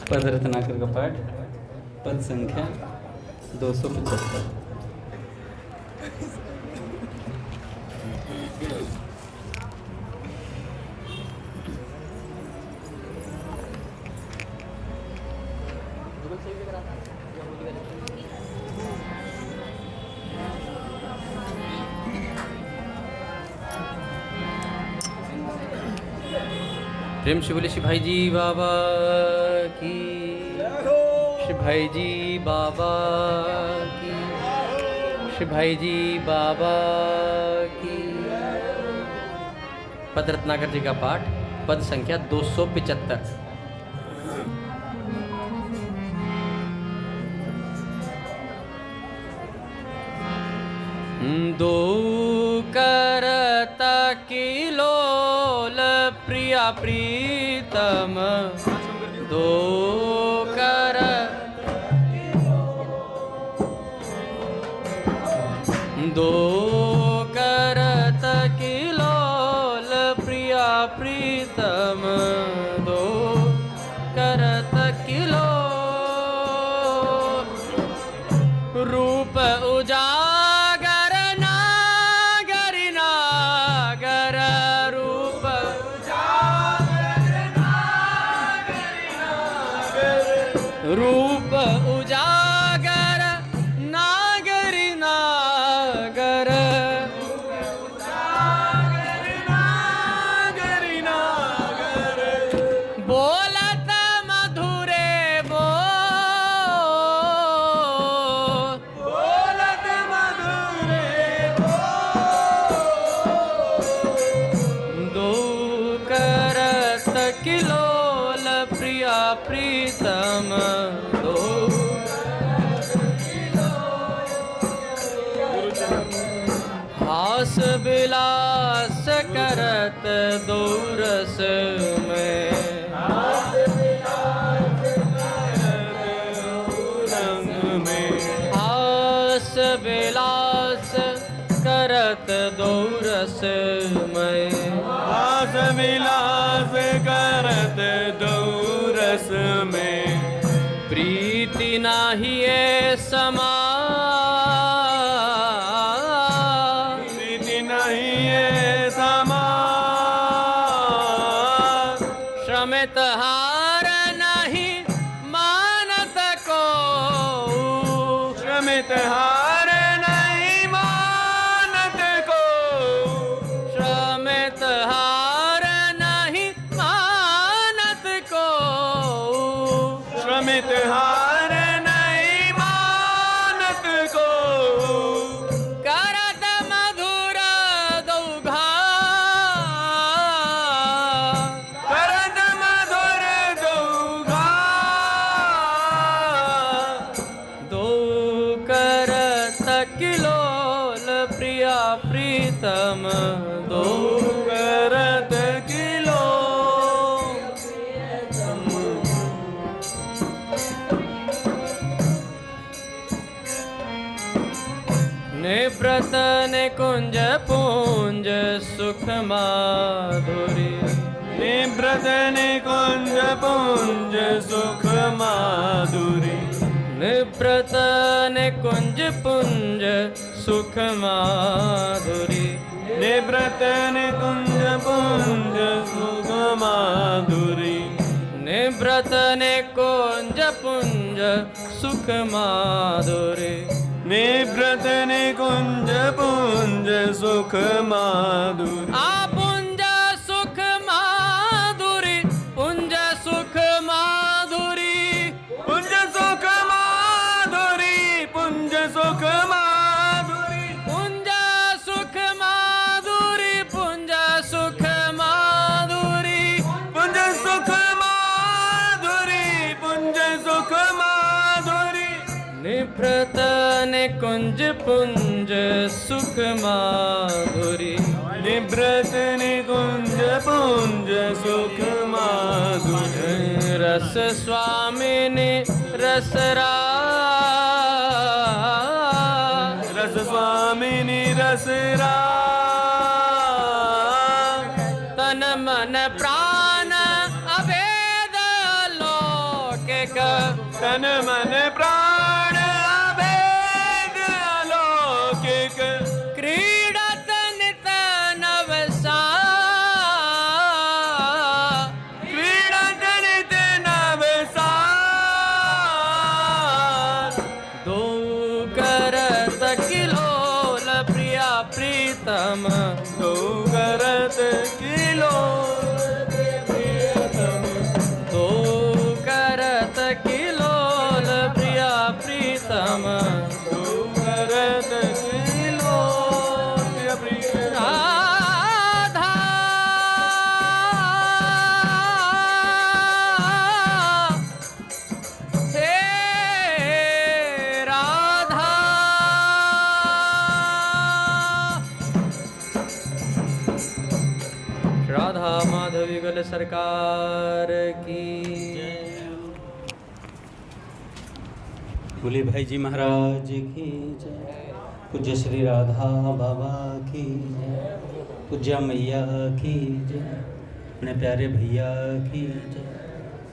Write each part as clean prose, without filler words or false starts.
पद रत्नाकर का पाठ, पद संख्या 275। प्रेम से बोले श्री भाई जी बाबा की, श्री भाई जी बाबा की, श्री भाई जी बाबा की। पद रत्नाकर जी का पाठ, पद संख्या 275। दो करता किलोल प्रिया प्रीतम, दो कर दो करत किलोल प्रिया प्रीतम, दो करत किलो रूप उजागर नागरि नागर, रूप रूप उजागर नागरि नागर, बोलत मधुरे दो करत किलोल प्रिया प्रीतम, दो हास विलास करत दो रस में, हास विलास करत दो रस में, हास विलास करत दो रस में, प्रीति नाही है समा, प्रीति नहीं है समा, श्रमित हार नहीं मानत को, श्रमित हार नहीं मानत को, श्रमित हार नहीं मानत को, श्रमित हार नहीं मानत को, करत मधुर दौघा, करत मधुर दोघा, दो करत किलोल प्रिया प्रीतम, दो करत किलो निव्रत निकुंज पुंज सुख माधुरी, निव्रत निकुंज पुंज सुख माधुरी, निव्रत निकुंज पुंज सुख माधुरी, निव्रत निकुंज पुंज सुख माधुरी, निव्रत निकुंज पुंज सुख माधुरी, निव्रत निकुंज पुंज सुख माधुरी, आ पुंज सुख माधुरी, पुंज सुख माधुरी, पुंज सुख माधुरी, पुंज सुख माधुरी, पुंज सुख माधुरी, पुंज सुख माधुरी, पुंज सुख माधुरी, पुंज सुख माधुरी, निभृत निकुंज पुंज सुख माधुरी, निव्रत निकुंज पुंज सुख माधुरी, रस स्वामिनी रसरा, रस स्वामिनी रसरा, तन मन प्राण अभेद लोक एक तन मन प्राण अभेद अलौकिक क्रीडत नित नवसा क्रीडत नित नवसा दो करत किलोल प्रिया प्रीतम तो करत किलो दो करत किलोल प्रिया प्रीतम तो करत किलो प्रिय राधा हे राधा राधा माधव युगल सरकार की बोले भाई जी महाराज की जय। पूज्य श्री राधा बाबा की जय। पूज्य मैया की जय। अपने प्यारे भैया की जय।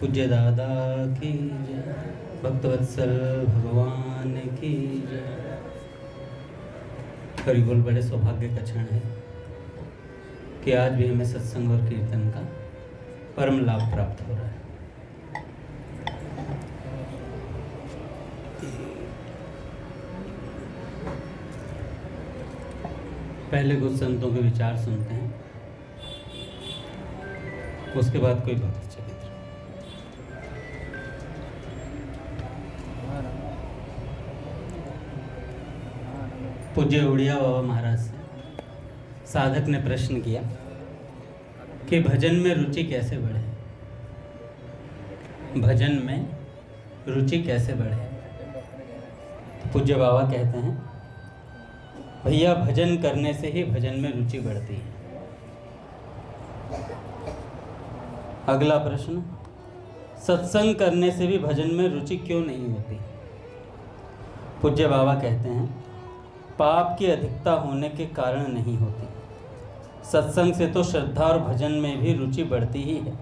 पूज्य दादा की जय। भक्तवत्सल भगवान की जय। हरि बोल। बड़े सौभाग्य का क्षण है कि आज भी हमें सत्संग और कीर्तन का परम लाभ प्राप्त हो रहा है। पहले कुछ संतों के विचार सुनते हैं, उसके बाद कोई भक्त चरित्र। पूज्य उड़िया बाबा महाराज से साधक ने प्रश्न किया कि भजन में रुचि कैसे बढ़े। भजन में रुचि कैसे बढ़े। तो पूज्य बाबा कहते हैं, भैया भजन करने से ही भजन में रुचि बढ़ती है। अगला प्रश्न, सत्संग करने से भी भजन में रुचि क्यों नहीं होती। पूज्य बाबा कहते हैं, पाप की अधिकता होने के कारण नहीं होती। सत्संग से तो श्रद्धा और भजन में भी रुचि बढ़ती ही है।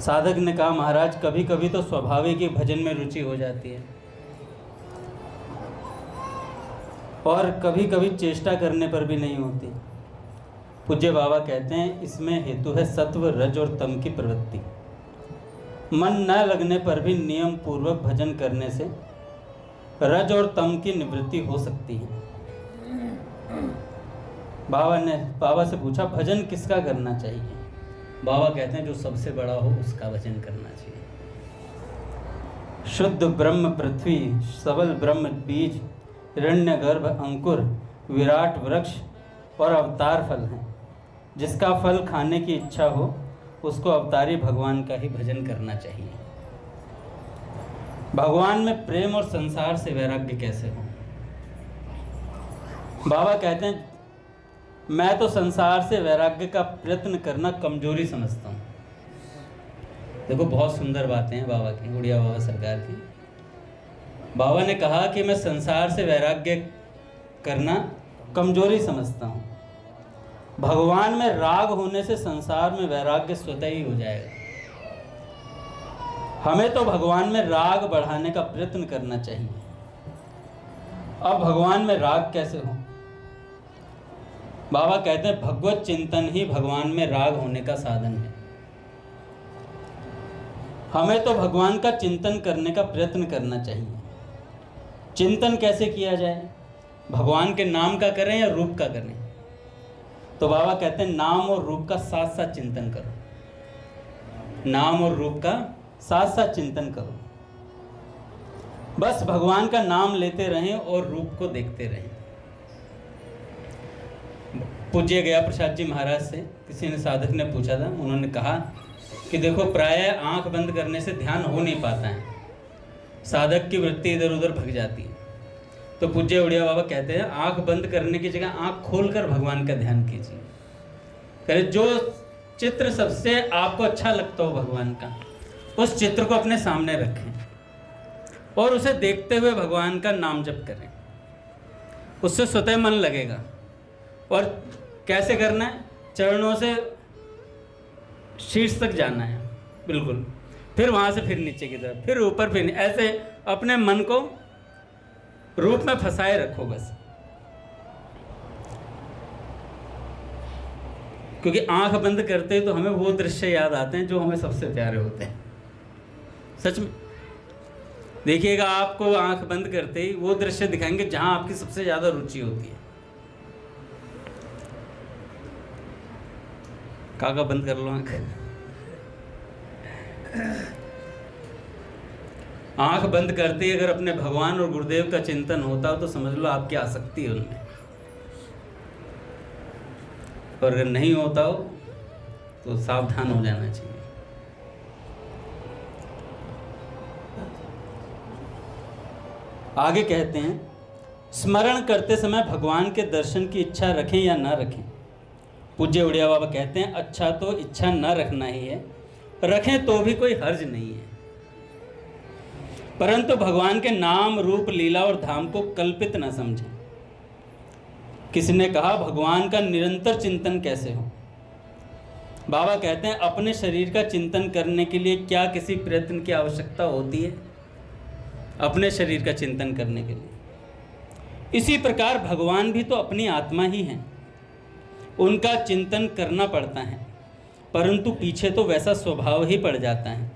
साधक ने कहा, महाराज कभी कभी तो स्वाभाविक ही भजन में रुचि हो जाती है और कभी कभी चेष्टा करने पर भी नहीं होती। पूज्य बाबा कहते हैं, इसमें हेतु है सत्व, रज और तम की प्रवृत्ति। मन न लगने पर भी नियम पूर्वक भजन करने से रज और तम की निवृत्ति हो सकती है। बाबा से पूछा, भजन किसका करना चाहिए। बाबा कहते हैं, जो सबसे बड़ा हो उसका भजन करना चाहिए। शुद्ध ब्रह्म पृथ्वी, सबल ब्रह्म बीज, हिरण्य गर्भ अंकुर, विराट वृक्ष और अवतार फल हैं। जिसका फल खाने की इच्छा हो उसको अवतारी भगवान का ही भजन करना चाहिए। भगवान में प्रेम और संसार से वैराग्य कैसे हो। बाबा कहते हैं, मैं तो संसार से वैराग्य का प्रयत्न करना कमजोरी समझता हूँ। देखो बहुत सुंदर बातें हैं बाबा की, उड़िया बाबा सरकार की। बाबा ने कहा कि मैं संसार से वैराग्य करना कमजोरी समझता हूँ। भगवान में राग होने से संसार में वैराग्य स्वतः ही हो जाएगा। हमें तो भगवान में राग बढ़ाने का प्रयत्न करना चाहिए। अब भगवान में राग कैसे हो। बाबा कहते हैं, भगवत चिंतन ही भगवान में राग होने का साधन है। हमें तो भगवान का चिंतन करने का प्रयत्न करना चाहिए। चिंतन कैसे किया जाए, भगवान के नाम का करें या रूप का करें। तो बाबा कहते हैं, नाम और रूप का साथ साथ चिंतन करो। नाम और रूप का साथ साथ चिंतन करो। बस भगवान का नाम लेते रहें और रूप को देखते रहें। पूज्य गया प्रसाद जी महाराज से किसी ने साधक ने पूछा था, उन्होंने कहा कि देखो प्रायः आंख बंद करने से ध्यान हो नहीं पाता है, साधक की वृत्ति इधर उधर भग जाती है। तो पूज्य उड़िया बाबा कहते हैं, आंख बंद करने की जगह आंख खोलकर भगवान का ध्यान कीजिए। कहे जो चित्र सबसे आपको अच्छा लगता हो भगवान का, उस चित्र को अपने सामने रखें और उसे देखते हुए भगवान का नाम जप करें। उससे स्वतः मन लगेगा। और कैसे करना है, चरणों से शीर्ष तक जाना है। बिल्कुल फिर वहाँ से फिर नीचे की तरफ, फिर ऊपर, फिर ऐसे अपने मन को रूप में फंसाए रखो बस। क्योंकि आंख बंद करते ही तो हमें वो दृश्य याद आते हैं जो हमें सबसे प्यारे होते हैं। सच में देखिएगा, आपको आंख बंद करते ही वो दृश्य दिखाएंगे जहां आपकी सबसे ज्यादा रुचि होती है। काका बंद कर लो आंख। आंख बंद करते ही अगर अपने भगवान और गुरुदेव का चिंतन होता हो तो समझ लो आपकी आसक्ति है उनमें, और अगर नहीं होता हो तो सावधान हो जाना चाहिए। आगे कहते हैं, स्मरण करते समय भगवान के दर्शन की इच्छा रखें या ना रखें। पूज्य उड़िया बाबा कहते हैं, अच्छा तो इच्छा न रखना ही है, रखें तो भी कोई हर्ज नहीं है, परंतु भगवान के नाम, रूप, लीला और धाम को कल्पित न समझें। किसी ने कहा, भगवान का निरंतर चिंतन कैसे हो? बाबा कहते हैं, अपने शरीर का चिंतन करने के लिए क्या किसी प्रयत्न की आवश्यकता होती है? अपने शरीर का चिंतन करने के लिए। इसी प्रकार भगवान भी तो अपनी आत्मा ही हैं, उनका चिंतन करना पड़ता है, परंतु पीछे तो वैसा स्वभाव ही पड़ जाता है।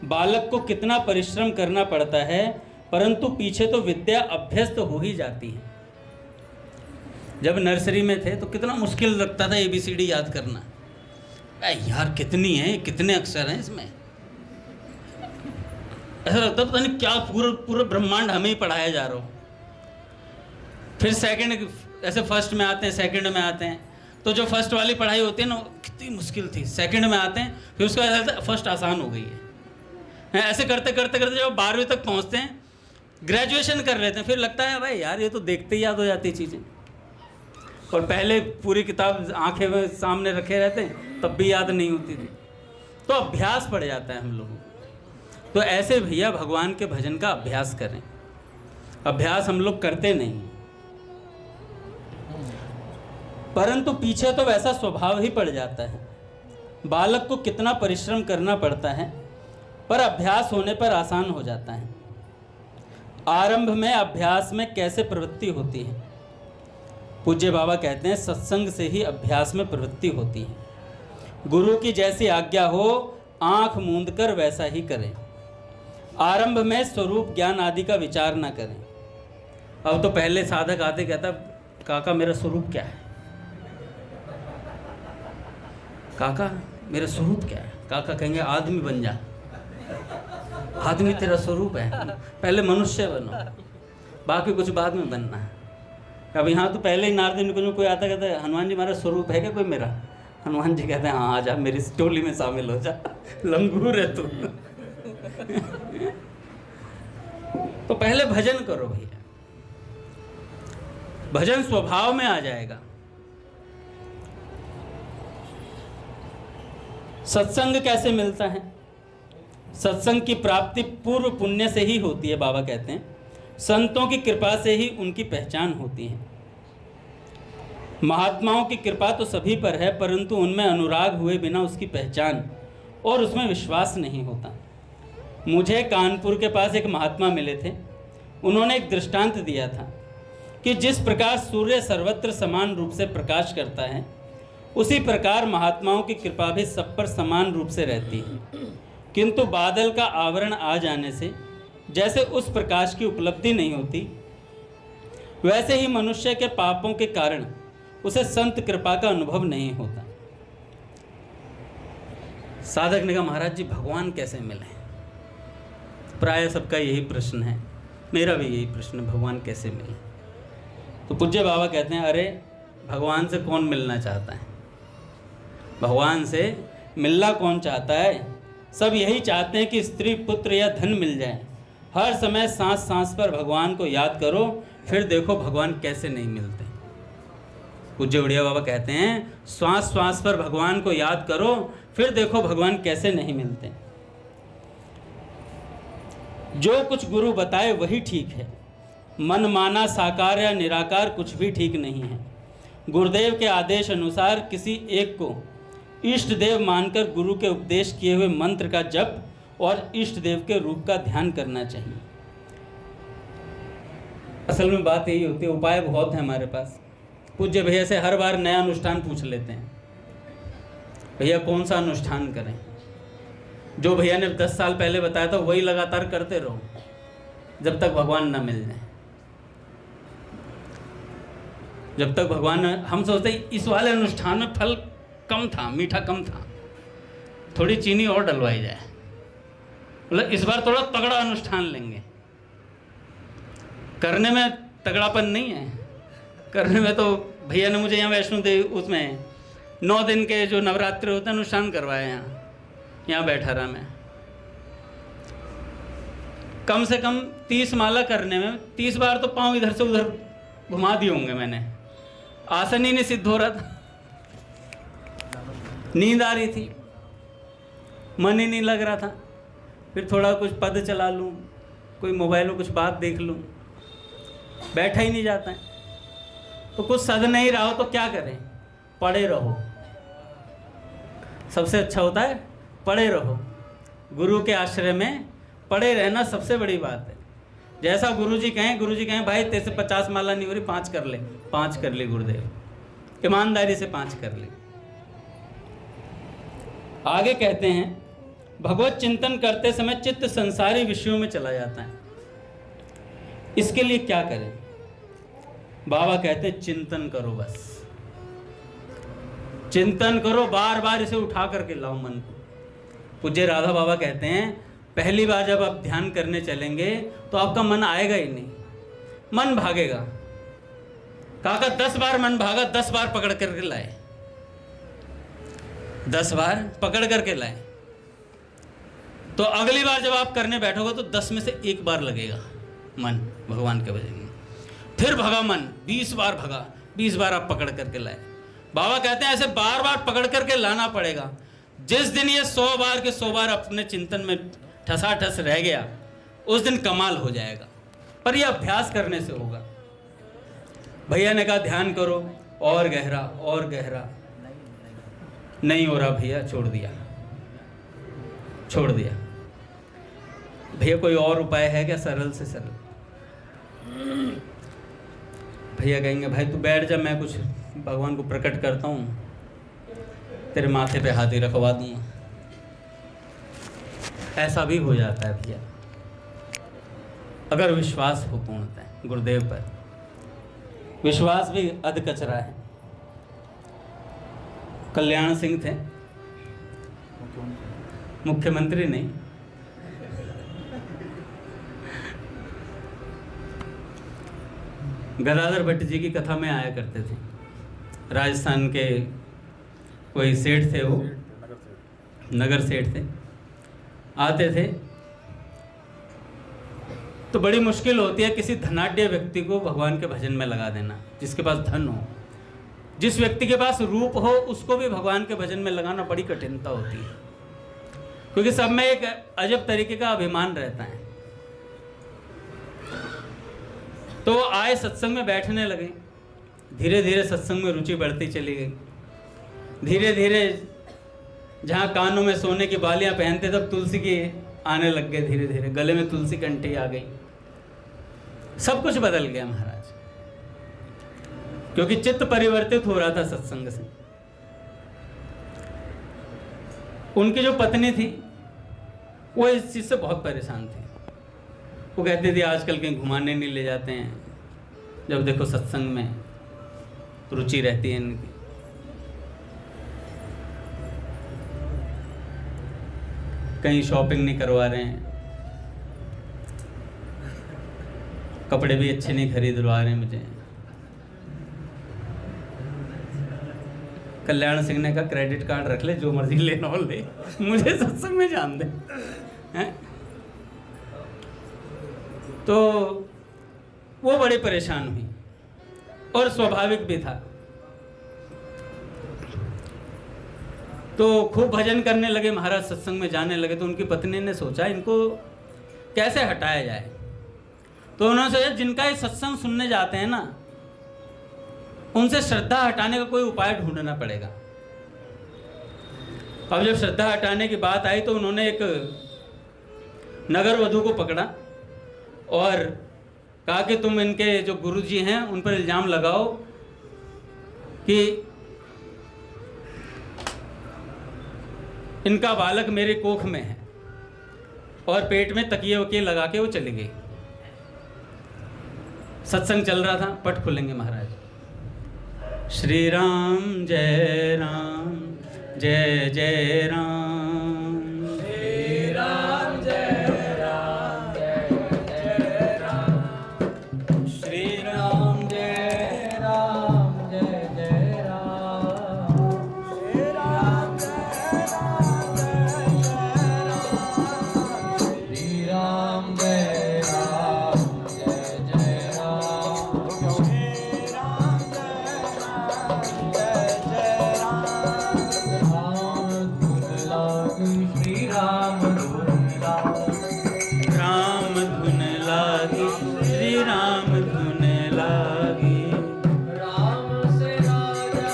बालक को कितना परिश्रम करना पड़ता है, परंतु पीछे तो विद्या अभ्यस्त हो ही जाती है। जब नर्सरी में थे तो कितना मुश्किल लगता था ABCD याद करना। यार कितनी है, कितने अक्षर हैं इसमें, ऐसा लगता पता नहीं क्या पूरा ब्रह्मांड हमें ही पढ़ाया जा रहा हो। फिर सेकंड, ऐसे फर्स्ट में आते हैं, सेकंड में आते हैं, तो जो फर्स्ट वाली पढ़ाई होती है ना कितनी मुश्किल थी, सेकंड में आते हैं, फिर उसके बाद ऐसा फर्स्ट आसान हो गई है। ऐसे करते करते करते जब 12वीं तक पहुंचते हैं, ग्रेजुएशन कर लेते हैं, फिर लगता है भाई यार ये तो देखते ही याद हो जाती चीज़ें, और पहले पूरी किताब आंखें में सामने रखे रहते हैं तब भी याद नहीं होती थी। तो अभ्यास पड़ जाता है हम लोगों को। तो ऐसे भैया भगवान के भजन का अभ्यास करें। अभ्यास हम लोग करते नहीं, परंतु पीछे तो वैसा स्वभाव ही पड़ जाता है। बालक को कितना परिश्रम करना पड़ता है, पर अभ्यास होने पर आसान हो जाता है। आरंभ में अभ्यास में कैसे प्रवृत्ति होती है? पूज्य बाबा कहते हैं, सत्संग से ही अभ्यास में प्रवृत्ति होती है। गुरु की जैसी आज्ञा हो, आंख मूंद कर वैसा ही करें। आरंभ में स्वरूप ज्ञान आदि का विचार ना करें। अब तो पहले साधक आते कहता, काका मेरा स्वरूप क्या है? काका मेरा स्वरूप क्या है? काका कहेंगे आदमी बन जा। आदमी तेरा स्वरूप है, पहले मनुष्य बनो, बाकी कुछ बाद में बनना है। अब यहाँ तो पहले ही नारद मुनि को कोई आता कहता है, हनुमान जी हमारा स्वरूप है क्या कोई मेरा? हनुमान जी कहते हैं, हाँ आ जा, मेरी टोली में शामिल हो जा, लंगूर है तू। तो पहले भजन करो भैया, भजन स्वभाव में आ जाएगा। सत्संग कैसे मिलता है? सत्संग की प्राप्ति पूर्व पुण्य से ही होती है। बाबा कहते हैं, संतों की कृपा से ही उनकी पहचान होती है। महात्माओं की कृपा तो सभी पर है, परंतु उनमें अनुराग हुए बिना उसकी पहचान और उसमें विश्वास नहीं होता। मुझे कानपुर के पास एक महात्मा मिले थे। उन्होंने एक दृष्टांत दिया था कि जिस प्रकार सूर्य सर्वत्र समान रूप से प्रकाश करता है, उसी प्रकार महात्माओं की कृपा भी सब पर समान रूप से रहती है, किंतु बादल का आवरण आ जाने से जैसे उस प्रकाश की उपलब्धि नहीं होती, वैसे ही मनुष्य के पापों के कारण उसे संत कृपा का अनुभव नहीं होता। साधक ने कहा, महाराज जी भगवान कैसे मिले? प्राय सबका यही प्रश्न है, मेरा भी यही प्रश्न है, भगवान कैसे मिले? तो पूज्य बाबा कहते हैं, अरे भगवान से कौन मिलना चाहता है? भगवान से मिलना कौन चाहता है? सब यही चाहते हैं कि स्त्री, पुत्र या धन मिल जाए। हर समय सांस सांस पर भगवान को याद करो, फिर देखो भगवान कैसे नहीं मिलते। पूज्य उड़िया बाबा कहते हैं, श्वास श्वास पर भगवान को याद करो, फिर देखो भगवान कैसे नहीं मिलते। जो कुछ गुरु बताए वही ठीक है, मन माना साकार या निराकार कुछ भी ठीक नहीं है। गुरुदेव के आदेश अनुसार किसी एक को इष्ट देव मानकर गुरु के उपदेश किए हुए मंत्र का जप और इष्ट देव के रूप का ध्यान करना चाहिए। असल में बात यही होती है, उपाय बहुत है हमारे पास। पूज्य भैया से हर बार नया अनुष्ठान पूछ लेते हैं, भैया कौन सा अनुष्ठान करें। जो भैया ने 10 साल पहले बताया था वही लगातार करते रहो जब तक भगवान ना मिल जाए। जब तक भगवान, हम सोचते इस वाले अनुष्ठान में फल कम था, मीठा कम था, थोड़ी चीनी और डलवाई जाए, मतलब इस बार थोड़ा तगड़ा अनुष्ठान लेंगे। करने में तगड़ापन नहीं है, करने में तो भैया ने मुझे यहाँ वैष्णो देवी उसमें 9 दिन के जो नवरात्रि होते हैं अनुष्ठान करवाए यहाँ बैठा रहा मैं। कम से कम 30 माला करने में 30 बार तो पाँव इधर से उधर घुमा दिए होंगे मैंने, आसन ही नहीं सिद्ध हो रहा था, नींद आ रही थी, मन ही नहीं लग रहा था। फिर थोड़ा कुछ पद चला लूँ, कोई मोबाइल में कुछ बात देख लूँ, बैठा ही नहीं जाता है। तो कुछ सद नहीं रहा हो तो क्या करें, पड़े रहो, सबसे अच्छा होता है पड़े रहो। गुरु के आश्रय में पड़े रहना सबसे बड़ी बात है। जैसा गुरुजी कहें भाई तेरे से 50 माला नहीं हो रही, 5 कर ले, 5 कर ले गुरुदेव, ईमानदारी से 5 कर ले। आगे कहते हैं, भगवत चिंतन करते समय चित्त संसारी विषयों में चला जाता है। इसके लिए क्या करें? बाबा कहते हैं चिंतन करो, बस चिंतन करो, बार बार इसे उठा करके लाओ मन को। पूज्य राधा बाबा कहते हैं पहली बार जब आप ध्यान करने चलेंगे तो आपका मन आएगा ही नहीं, मन भागेगा। काका 10 बार मन भागा, 10 बार पकड़ करके लाए, 10 बार पकड़ करके लाए। तो अगली बार जब आप करने बैठोगे तो 10 में से 1 बार लगेगा मन भगवान के भजन में। फिर भगा मन, 20 बार भगा, 20 बार आप पकड़ करके लाए। बाबा कहते हैं ऐसे बार बार पकड़ करके लाना पड़ेगा। जिस दिन ये 100 बार के 100 बार अपने चिंतन में ठसाठस रह गया, उस दिन कमाल हो जाएगा। पर यह अभ्यास करने से होगा। भैया ने कहा ध्यान करो, और गहरा और गहरा, नहीं हो रहा भैया, छोड़ दिया। भैया कोई और उपाय है क्या सरल से सरल? भैया कहेंगे भाई तू बैठ जा, मैं कुछ भगवान को प्रकट करता हूँ, तेरे माथे पे हाथ ही रखवा दूंगा। ऐसा भी हो जाता है भैया, अगर विश्वास हो पूर्णतः गुरुदेव पर। विश्वास भी अध कचरा है। कल्याण सिंह थे, मुख्यमंत्री नहीं, गदाधर भट्ट जी की कथा में आया करते थे। राजस्थान के कोई सेठ थे, वो नगर सेठ थे, आते थे। तो बड़ी मुश्किल होती है किसी धनाढ्य व्यक्ति को भगवान के भजन में लगा देना, जिसके पास धन हो। जिस व्यक्ति के पास रूप हो उसको भी भगवान के भजन में लगाना बड़ी कठिनता होती है, क्योंकि सब में एक अजब तरीके का अभिमान रहता है। तो वो आए, सत्संग में बैठने लगे, धीरे धीरे सत्संग में रुचि बढ़ती चली गई। धीरे धीरे जहाँ कानों में सोने की बालियां पहनते तब तुलसी की आने लग गए, धीरे धीरे गले में तुलसी कंठी आ गई। सब कुछ बदल गया महाराज, क्योंकि चित्त परिवर्तित हो रहा था सत्संग से। उनकी जो पत्नी थी वो इस चीज से बहुत परेशान थी। वो कहती थी आजकल कहीं घुमाने नहीं ले जाते हैं, जब देखो सत्संग में रुचि रहती है इनकी। कहीं शॉपिंग नहीं करवा रहे हैं, कपड़े भी अच्छे नहीं खरीदवा रहे हैं मुझे। कल्याण सिंह ने कहा क्रेडिट कार्ड रख ले, जो मर्जी लेना हो ले, मुझे सत्संग में जान दे। हैं? तो वो बड़े परेशान हुई, और स्वाभाविक भी था। तो खूब भजन करने लगे महाराज, सत्संग में जाने लगे। तो उनकी पत्नी ने सोचा इनको कैसे हटाया जाए। तो उन्होंने सोचा जिनका ये सत्संग सुनने जाते हैं ना, उनसे श्रद्धा हटाने का कोई उपाय ढूंढना पड़ेगा। अब जब श्रद्धा हटाने की बात आई तो उन्होंने एक नगर वधू को पकड़ा और कहा कि तुम इनके जो गुरुजी हैं उन पर इल्ज़ाम लगाओ कि इनका बालक मेरे कोख में है, और पेट में तकिए वकिए लगा के वो चली गई। सत्संग चल रहा था, पट खुलेंगे महाराज। श्री राम जय राम जय जय राम, श्री राम जय राम जय राम, श्री राम जय राम जय जय राम, श्री राम जय राम जय राम, श्री राम जय राम जय जय राम, श्री राम जय राम जय जय राम, राम धुन लागी श्री राम धुन लागी, राम धुन लागी श्री राम धुन लागी, राम से राजा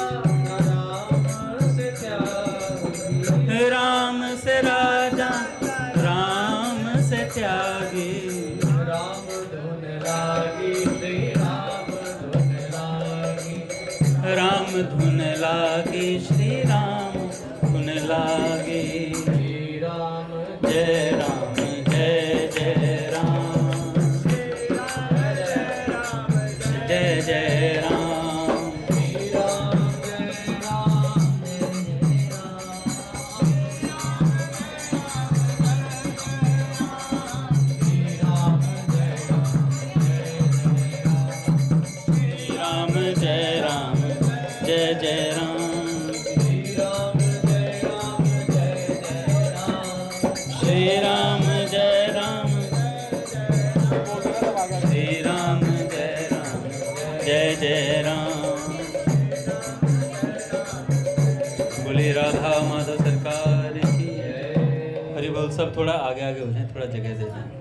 राम से त्यागी, राम से राजा राम से त्यागी, राम धुन लागी श्री राम धुन लागी, राम धुन लागी श्री राम धुन लागी, श्री राम जय राम जय जय राम, जय जय राम, श्री राम जय राम जय राम, श्री राम जय राम जय जय राम, श्री राम जय राम जय जय राम, श्री राम जय राम श्री राम जय राम जय जय राम। बोली राधा माधव सरकार की जय। हरि बोल। सब थोड़ा आगे आगे हो जाए, थोड़ा जगह दे दें।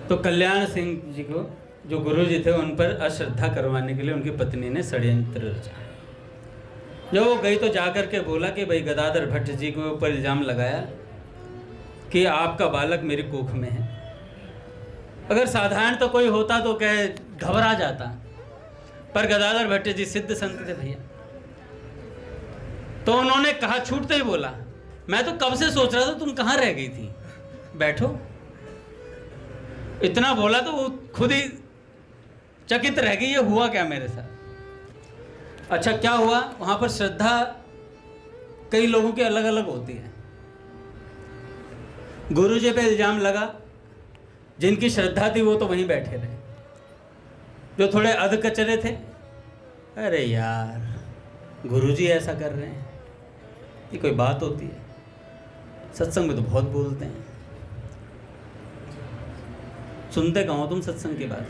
तो कल्याण सिंह जी को जो गुरु जी थे उन पर अश्रद्धा करवाने के लिए उनकी पत्नी ने षड्यंत्र रचा। जब वो गई तो जाकर के बोला कि भाई गदाधर भट्ट जी के ऊपर इल्ज़ाम लगाया कि आपका बालक मेरे कोख में है। अगर साधारण तो कोई होता तो क्या घबरा जाता, पर गदाधर भट्ट जी सिद्ध संत थे भैया। तो उन्होंने कहा, छूटते ही बोला, मैं तो कब से सोच रहा था तुम कहाँ रह गई थी, बैठो। इतना बोला तो वो खुद ही चकित रह गई, ये हुआ क्या मेरे साथ। अच्छा क्या हुआ, वहां पर श्रद्धा कई लोगों की अलग अलग होती है। गुरु जी पे इल्जाम लगा, जिनकी श्रद्धा थी वो तो वहीं बैठे रहे, जो थोड़े अध कचरे थे, अरे यार गुरु जी ऐसा कर रहे हैं, ये कोई बात होती है। सत्संग में तो बहुत बोलते हैं, सुनते कहाँ हो तुम सत्संग की बात,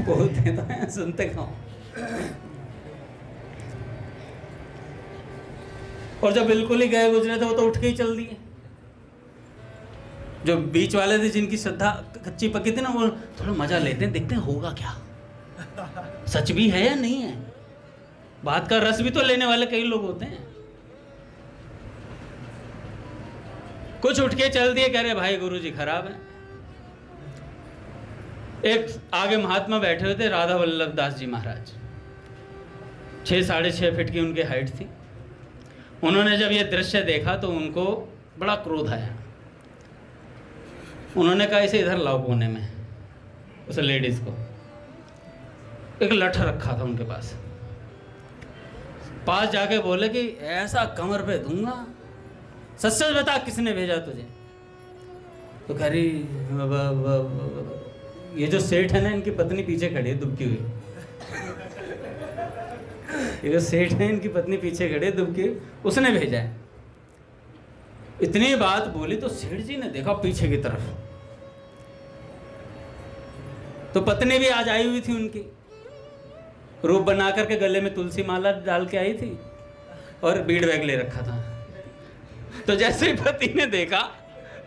बोलते तो हैं, सुनते कहाँ हो। और जब बिल्कुल ही गए गुजरे थे वो तो उठ के ही चल दिए। जो बीच वाले थे जिनकी श्रद्धा कच्ची पक्की थी ना, वो थोड़ा मजा लेते हैं, देखते हैं होगा क्या, सच भी है या नहीं है, बात का रस भी तो लेने वाले कई लोग होते हैं। कुछ उठ के चल दिए, कह रहे भाई गुरु जी खराब है। एक आगे महात्मा बैठे हुए थे, राधा वल्लभ दास जी महाराज, 6 साढ़े 6 फीट की उनकी हाइट थी। उन्होंने जब ये दृश्य देखा तो उनको बड़ा क्रोध आया। उन्होंने कहा इसे इधर लाओ कोने में, उस लेडीज को। एक लठ रखा था उनके पास, पास जाके बोले कि ऐसा कमर पे दूंगा, सच सच बता किसने भेजा तुझे। तो कह रही ये जो सेठ है ना, इनकी पत्नी पीछे खड़ी है दुबकी हुई। ये जो सेठ है इनकी पत्नी पीछे खड़ी है दुबकी, उसने भेजा है। इतनी बात बोली तो सेठ जी ने देखा पीछे की तरफ, तो पत्नी भी आज आई हुई थी उनकी, रूप बना करके गले में तुलसी माला डाल के आई थी और बीड़ बैग ले रखा था। तो जैसे ही पति ने देखा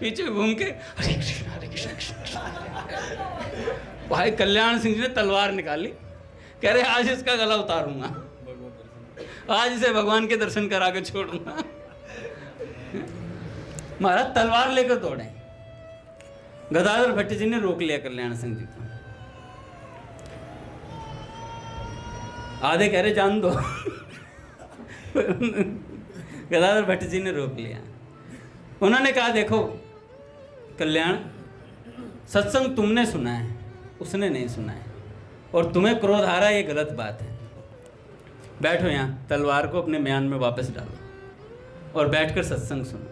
पीछे घूम के हरे कृष्ण हरे कृष्ण कृष्ण कृष्ण। भाई कल्याण सिंह जी ने तलवार निकाली, कह रहे आज इसका गला उतारूंगा, आज इसे भगवान के दर्शन करा के छोड़ूंगा। महाराज तलवार लेकर दौड़े। गदाधर भट्ट जी ने रोक लिया कल्याण सिंह जी को। आधे कह रहे जान दो। गदाधर भट्ट जी ने रोक लिया। उन्होंने कहा देखो कल्याण, सत्संग तुमने सुना है, उसने नहीं सुना है, और तुम्हें क्रोध आ रहा है, ये गलत बात है। बैठो यहाँ, तलवार को अपने म्यान में वापस डालो और बैठकर सत्संग सुनो।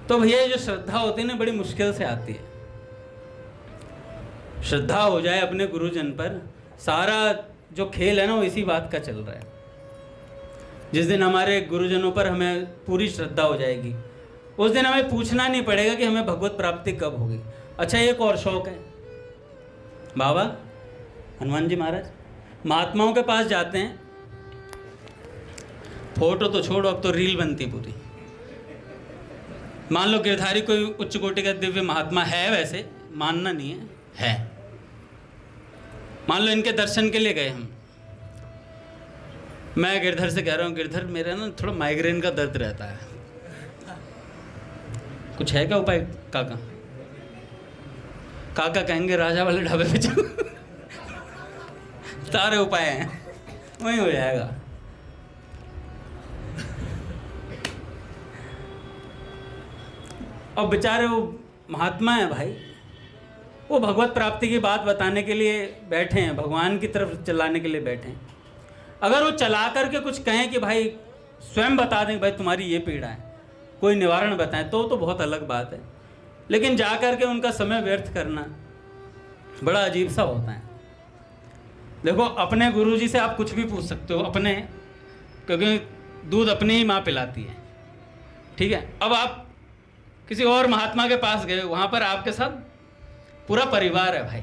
तो भैया जो श्रद्धा होती है ना, बड़ी मुश्किल से आती है। श्रद्धा हो जाए अपने गुरुजन पर, सारा जो खेल है ना वो इसी बात का चल रहा है। जिस दिन हमारे गुरुजनों पर हमें पूरी श्रद्धा हो जाएगी, उस दिन हमें पूछना नहीं पड़ेगा कि हमें भगवत प्राप्ति कब होगी। अच्छा, एक और शौक है बाबा हनुमान जी महाराज, महात्माओं के पास जाते हैं, फोटो तो छोड़ो, अब तो रील बनती पूरी। मान लो गिरधारी कोई उच्च कोटि का दिव्य महात्मा है, वैसे मानना नहीं है, मान लो इनके दर्शन के लिए गए हम। मैं गिरधर से कह रहा हूँ, गिरधर मेरा ना थोड़ा माइग्रेन का दर्द रहता है, कुछ है क्या उपाय? काका काका कहेंगे राजा वाले ढाबे पे चलो। सारे उपाय हैं, वही हो जाएगा। अब बेचारे वो महात्मा है भाई, वो भगवत प्राप्ति की बात बताने के लिए बैठे हैं, भगवान की तरफ चलाने के लिए बैठे हैं। अगर वो चला करके कुछ कहें कि भाई स्वयं बता दें भाई तुम्हारी ये पीड़ा है, कोई निवारण बताएं, तो बहुत अलग बात है। लेकिन जा करके उनका समय व्यर्थ करना बड़ा अजीब सा होता है। देखो अपने गुरुजी से आप कुछ भी पूछ सकते हो, अपने, क्योंकि दूध अपनी ही माँ पिलाती है, ठीक है। अब आप किसी और महात्मा के पास गए, वहाँ पर आपके साथ पूरा परिवार है भाई।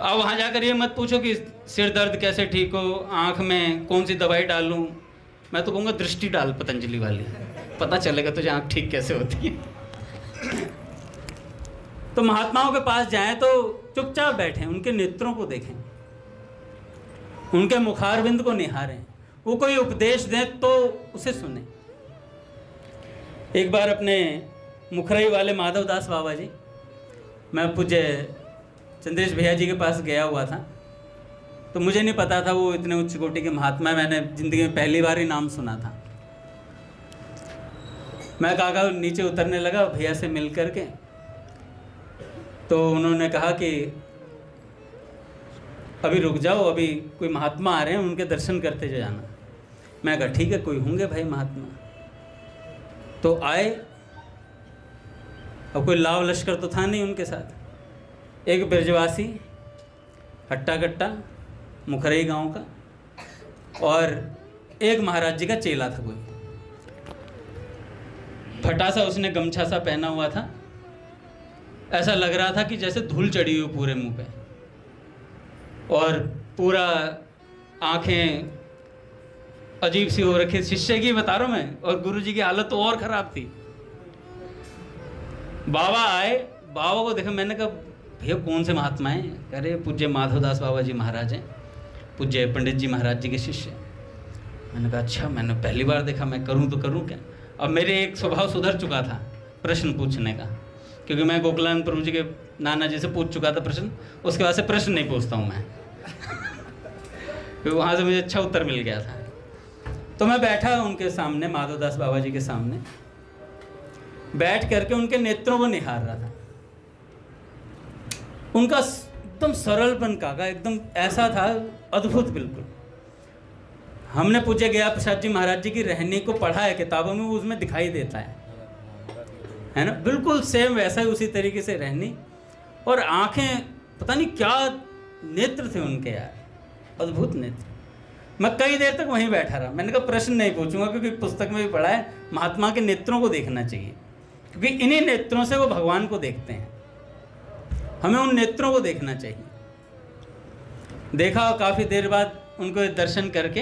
अब वहाँ जाकर ये मत पूछो कि सिर दर्द कैसे ठीक हो, आँख में कौन सी दवाई डालूं। मैं तो कहूँगा दृष्टि डाल पतंजलि वाली, पता चलेगा तुझे आँख ठीक कैसे होती है। तो महात्माओं के पास जाएं तो चुपचाप बैठें, उनके नेत्रों को देखें, उनके मुखारविंद को निहारें, वो कोई उपदेश दें तो उसे सुने। एक बार अपने मुखरई वाले माधवदास बाबा जी, मैं पूज्य चंद्रेश भैया जी के पास गया हुआ था, तो मुझे नहीं पता था वो इतने उच्च कोटि के महात्मा, मैंने ज़िंदगी में पहली बार ही नाम सुना था। मैं काका नीचे उतरने लगा भैया से मिल करके, तो उन्होंने कहा कि अभी रुक जाओ, अभी कोई महात्मा आ रहे हैं, उनके दर्शन करते जाना। मैं कहा ठीक है, कोई होंगे भाई महात्मा। तो आए, अब कोई लाव लश्कर तो था नहीं उनके साथ। एक ब्रजवासी हट्टा कट्टा मुखरई गांव का, और एक महाराज जी का चेला था कोई, फटा सा उसने गमछा सा पहना हुआ था, ऐसा लग रहा था कि जैसे धूल चढ़ी हुई पूरे मुंह पे, और पूरा आंखें अजीब सी हो रखी। शिष्य की बता रहा हूँ मैं, और गुरुजी की हालत तो और खराब थी। बाबा आए, बाबा को देखा, मैंने कहा भैया कौन से महात्मा हैं? कह रहे पूज्य माधवदास बाबा जी महाराज हैं, पूज्य पंडित जी महाराज जी के शिष्य। मैंने कहा अच्छा, मैंने पहली बार देखा, मैं करूं तो करूं क्या। अब मेरे एक स्वभाव सुधर चुका था प्रश्न पूछने का, क्योंकि मैं गोकुलानंद प्रभु जी के नाना जी से पूछ चुका था प्रश्न, उसके बाद से प्रश्न नहीं पूछता हूँ मैं। क्योंकि वहाँ से मुझे अच्छा उत्तर मिल गया था। तो मैं बैठा उनके सामने, माधवदास बाबा जी के सामने बैठ करके उनके नेत्रों को निहार रहा था। उनका एकदम सरलपन का एकदम ऐसा था, अद्भुत बिल्कुल। हमने पूज्य गया प्रसाद जी महाराज जी की रहनी को पढ़ा है किताबों में, उसमें दिखाई देता है ना, बिल्कुल सेम वैसा ही उसी तरीके से रहनी, और आंखें पता नहीं क्या नेत्र थे उनके यार, अद्भुत नेत्र। मैं कई देर तक वहीं बैठा रहा। मैंने कहा प्रश्न नहीं पूछूंगा, क्योंकि पुस्तक में भी पढ़ा है महात्मा के नेत्रों को देखना चाहिए, क्योंकि इन्हीं नेत्रों से वो भगवान को देखते हैं, हमें उन नेत्रों को देखना चाहिए। देखा, काफ़ी देर बाद उनको दर्शन करके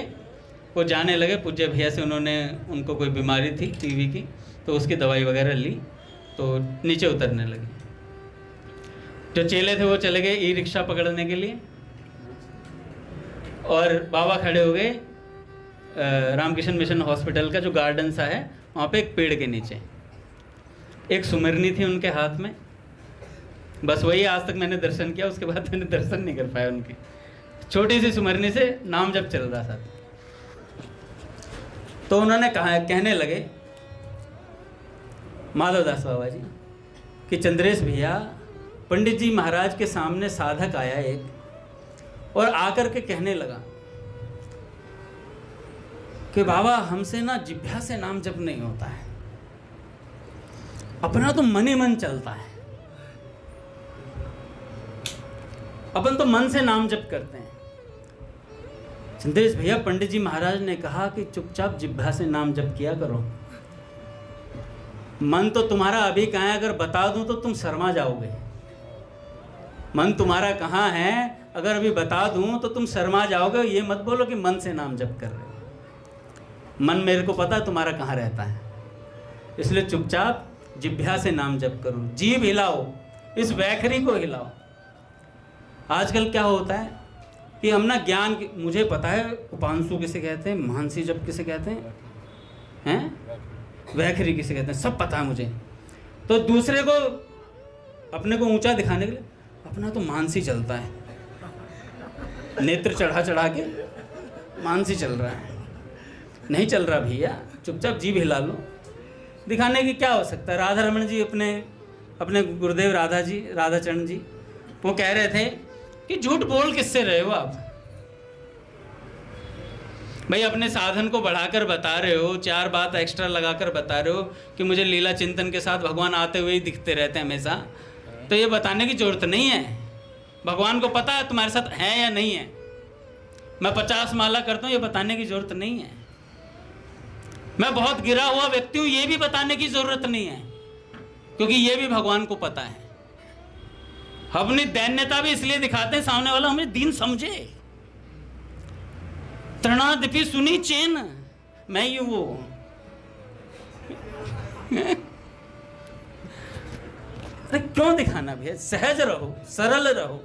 वो जाने लगे। पूज्य भैया से उन्होंने, उनको कोई बीमारी थी टीबी की, तो उसकी दवाई वगैरह ली तो नीचे उतरने लगे। जो चेले थे वो चले गए ई रिक्शा पकड़ने के लिए, और बाबा खड़े हो गए रामकृष्ण मिशन हॉस्पिटल का जो गार्डन सा है वहाँ पे एक पेड़ के नीचे। एक सुमरनी थी उनके हाथ में, बस वही आज तक मैंने दर्शन किया, उसके बाद मैंने दर्शन नहीं कर पाया उनके। छोटी सी सुमरनी से नाम जब चल रहा था, तो उन्होंने कहने लगे माधवदास बाबा जी कि चंद्रेश भैया, पंडित जी महाराज के सामने साधक आया एक, और आकर के कहने लगा कि बाबा हमसे ना जिह्वा से नाम जप नहीं होता है, अपना तो मन ही मन चलता है, अपन तो मन से नाम जप करते हैं। चंद्रेश भैया, पंडित जी महाराज ने कहा कि चुपचाप जिह्वा से नाम जप किया करो, मन तो तुम्हारा अभी कहाँ है, अगर बता दूं तो तुम शर्मा जाओगे। मन तुम्हारा कहाँ है, अगर अभी बता दूं तो तुम शर्मा जाओगे। ये मत बोलो कि मन से नाम जप कर रहे हो, मन मेरे को पता तुम्हारा कहाँ रहता है, इसलिए चुपचाप जिह्वा से नाम जप करो, जीभ हिलाओ, इस वैखरी को हिलाओ। आजकल क्या होता है कि हम ना ज्ञान, मुझे पता है उपांशु किसे कहते हैं, मानसी जप किसे कहते हैं, वैखरी किसे कहते हैं, सब पता है मुझे। तो दूसरे को, अपने को ऊंचा दिखाने के लिए, अपना तो मानसी चलता है, नेत्र चढ़ा चढ़ा के मानसी चल रहा है। नहीं चल रहा भैया, चुपचाप जीभ हिला लो। दिखाने की क्या हो सकता है। राधा रमन जी अपने गुरुदेव राधाचरण जी वो कह रहे थे कि झूठ बोल किससे रहे हो आप भाई, अपने साधन को बढ़ाकर बता रहे हो, 4 बात एक्स्ट्रा लगाकर बता रहे हो कि मुझे लीला चिंतन के साथ भगवान आते हुए ही दिखते रहते हैं हमेशा, तो ये बताने की जरूरत नहीं है। भगवान को पता है तुम्हारे साथ है या नहीं है। मैं 50 माला करता हूँ, ये बताने की जरूरत नहीं है। मैं बहुत गिरा हुआ व्यक्ति हूँ, ये भी बताने की जरूरत नहीं है, क्योंकि ये भी भगवान को पता है। अपनी दैन्यता भी इसलिए दिखाते हैं सामने वाला हमें दीन समझे। तृणादिपि सुनी चैन, मैं ही वो अरे क्यों दिखाना भैया, सहज रहो, सरल रहो,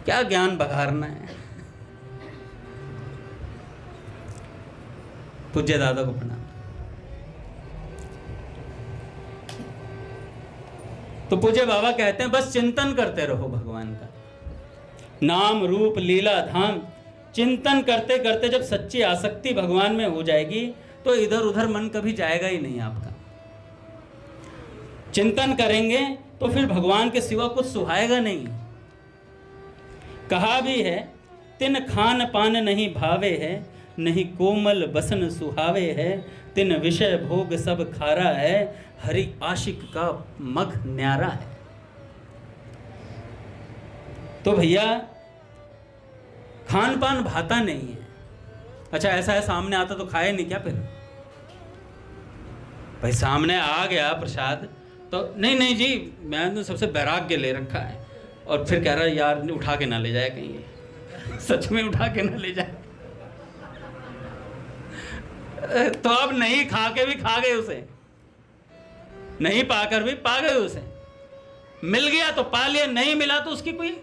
क्या ज्ञान बघारना है। पूज्य दादा को प्रणाम। तो पूज्य बाबा कहते हैं बस चिंतन करते रहो भगवान का, नाम रूप लीला धाम चिंतन करते करते जब सच्ची आसक्ति भगवान में हो जाएगी तो इधर उधर मन कभी जाएगा ही नहीं आपका। चिंतन करेंगे तो फिर भगवान के सिवा कुछ सुहाएगा नहीं। कहा भी है तिन खान पान नहीं भावे है, नहीं कोमल बसन सुहावे है, तिन विषय भोग सब खारा है, हरि आशिक का मग न्यारा है। तो भैया खान पान भाता नहीं है। अच्छा ऐसा है, सामने आता तो खाए नहीं क्या फिर? भाई सामने आ गया प्रसाद तो नहीं जी, मैं तो सबसे वैराग्य ले रखा है, और फिर कह रहा है यार उठा के ना ले जाए कहीं, सच में उठा के ना ले जाए। तो अब नहीं खा के भी खा गए उसे, नहीं पाकर भी पा गए उसे। मिल गया तो पा लिया, नहीं मिला तो उसकी कोई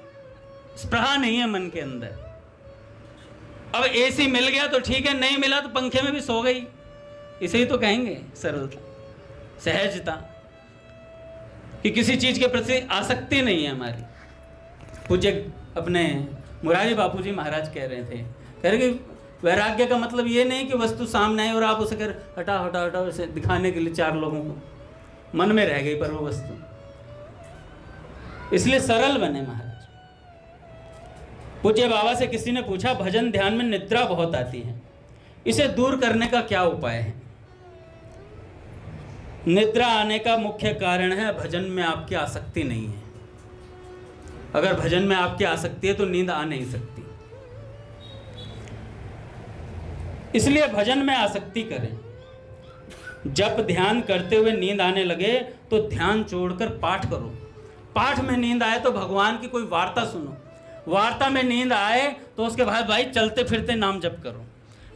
स्पृहा नहीं है मन के अंदर। अब एसी मिल गया तो ठीक है, नहीं मिला तो पंखे में भी सो गई। इसे ही तो कहेंगे सरलता, सहजता, कि किसी चीज के प्रति आसक्ति नहीं है हमारी। पूज्य अपने मुरारी बापूजी महाराज कह रहे थे, कह रहे कि वैराग्य का मतलब ये नहीं कि वस्तु सामने आए और आप उसे कह हटा हटा हटा उसे दिखाने के लिए 4 लोगों को, मन में रह गई पर वो वस्तु। इसलिए सरल बने महाराज। पूज्य बाबा से किसी ने पूछा भजन ध्यान में निद्रा बहुत आती है, इसे दूर करने का क्या उपाय है? निद्रा आने का मुख्य कारण है भजन में आपकी आसक्ति नहीं है। अगर भजन में आपकी आसक्ति है तो नींद आ नहीं सकती। इसलिए भजन में आसक्ति करें। जब ध्यान करते हुए नींद आने लगे तो ध्यान छोड़कर पाठ करो। पाठ में नींद आए तो भगवान की कोई वार्ता सुनो। वार्ता में नींद आए तो उसके बाद भाई चलते फिरते नाम जप करो,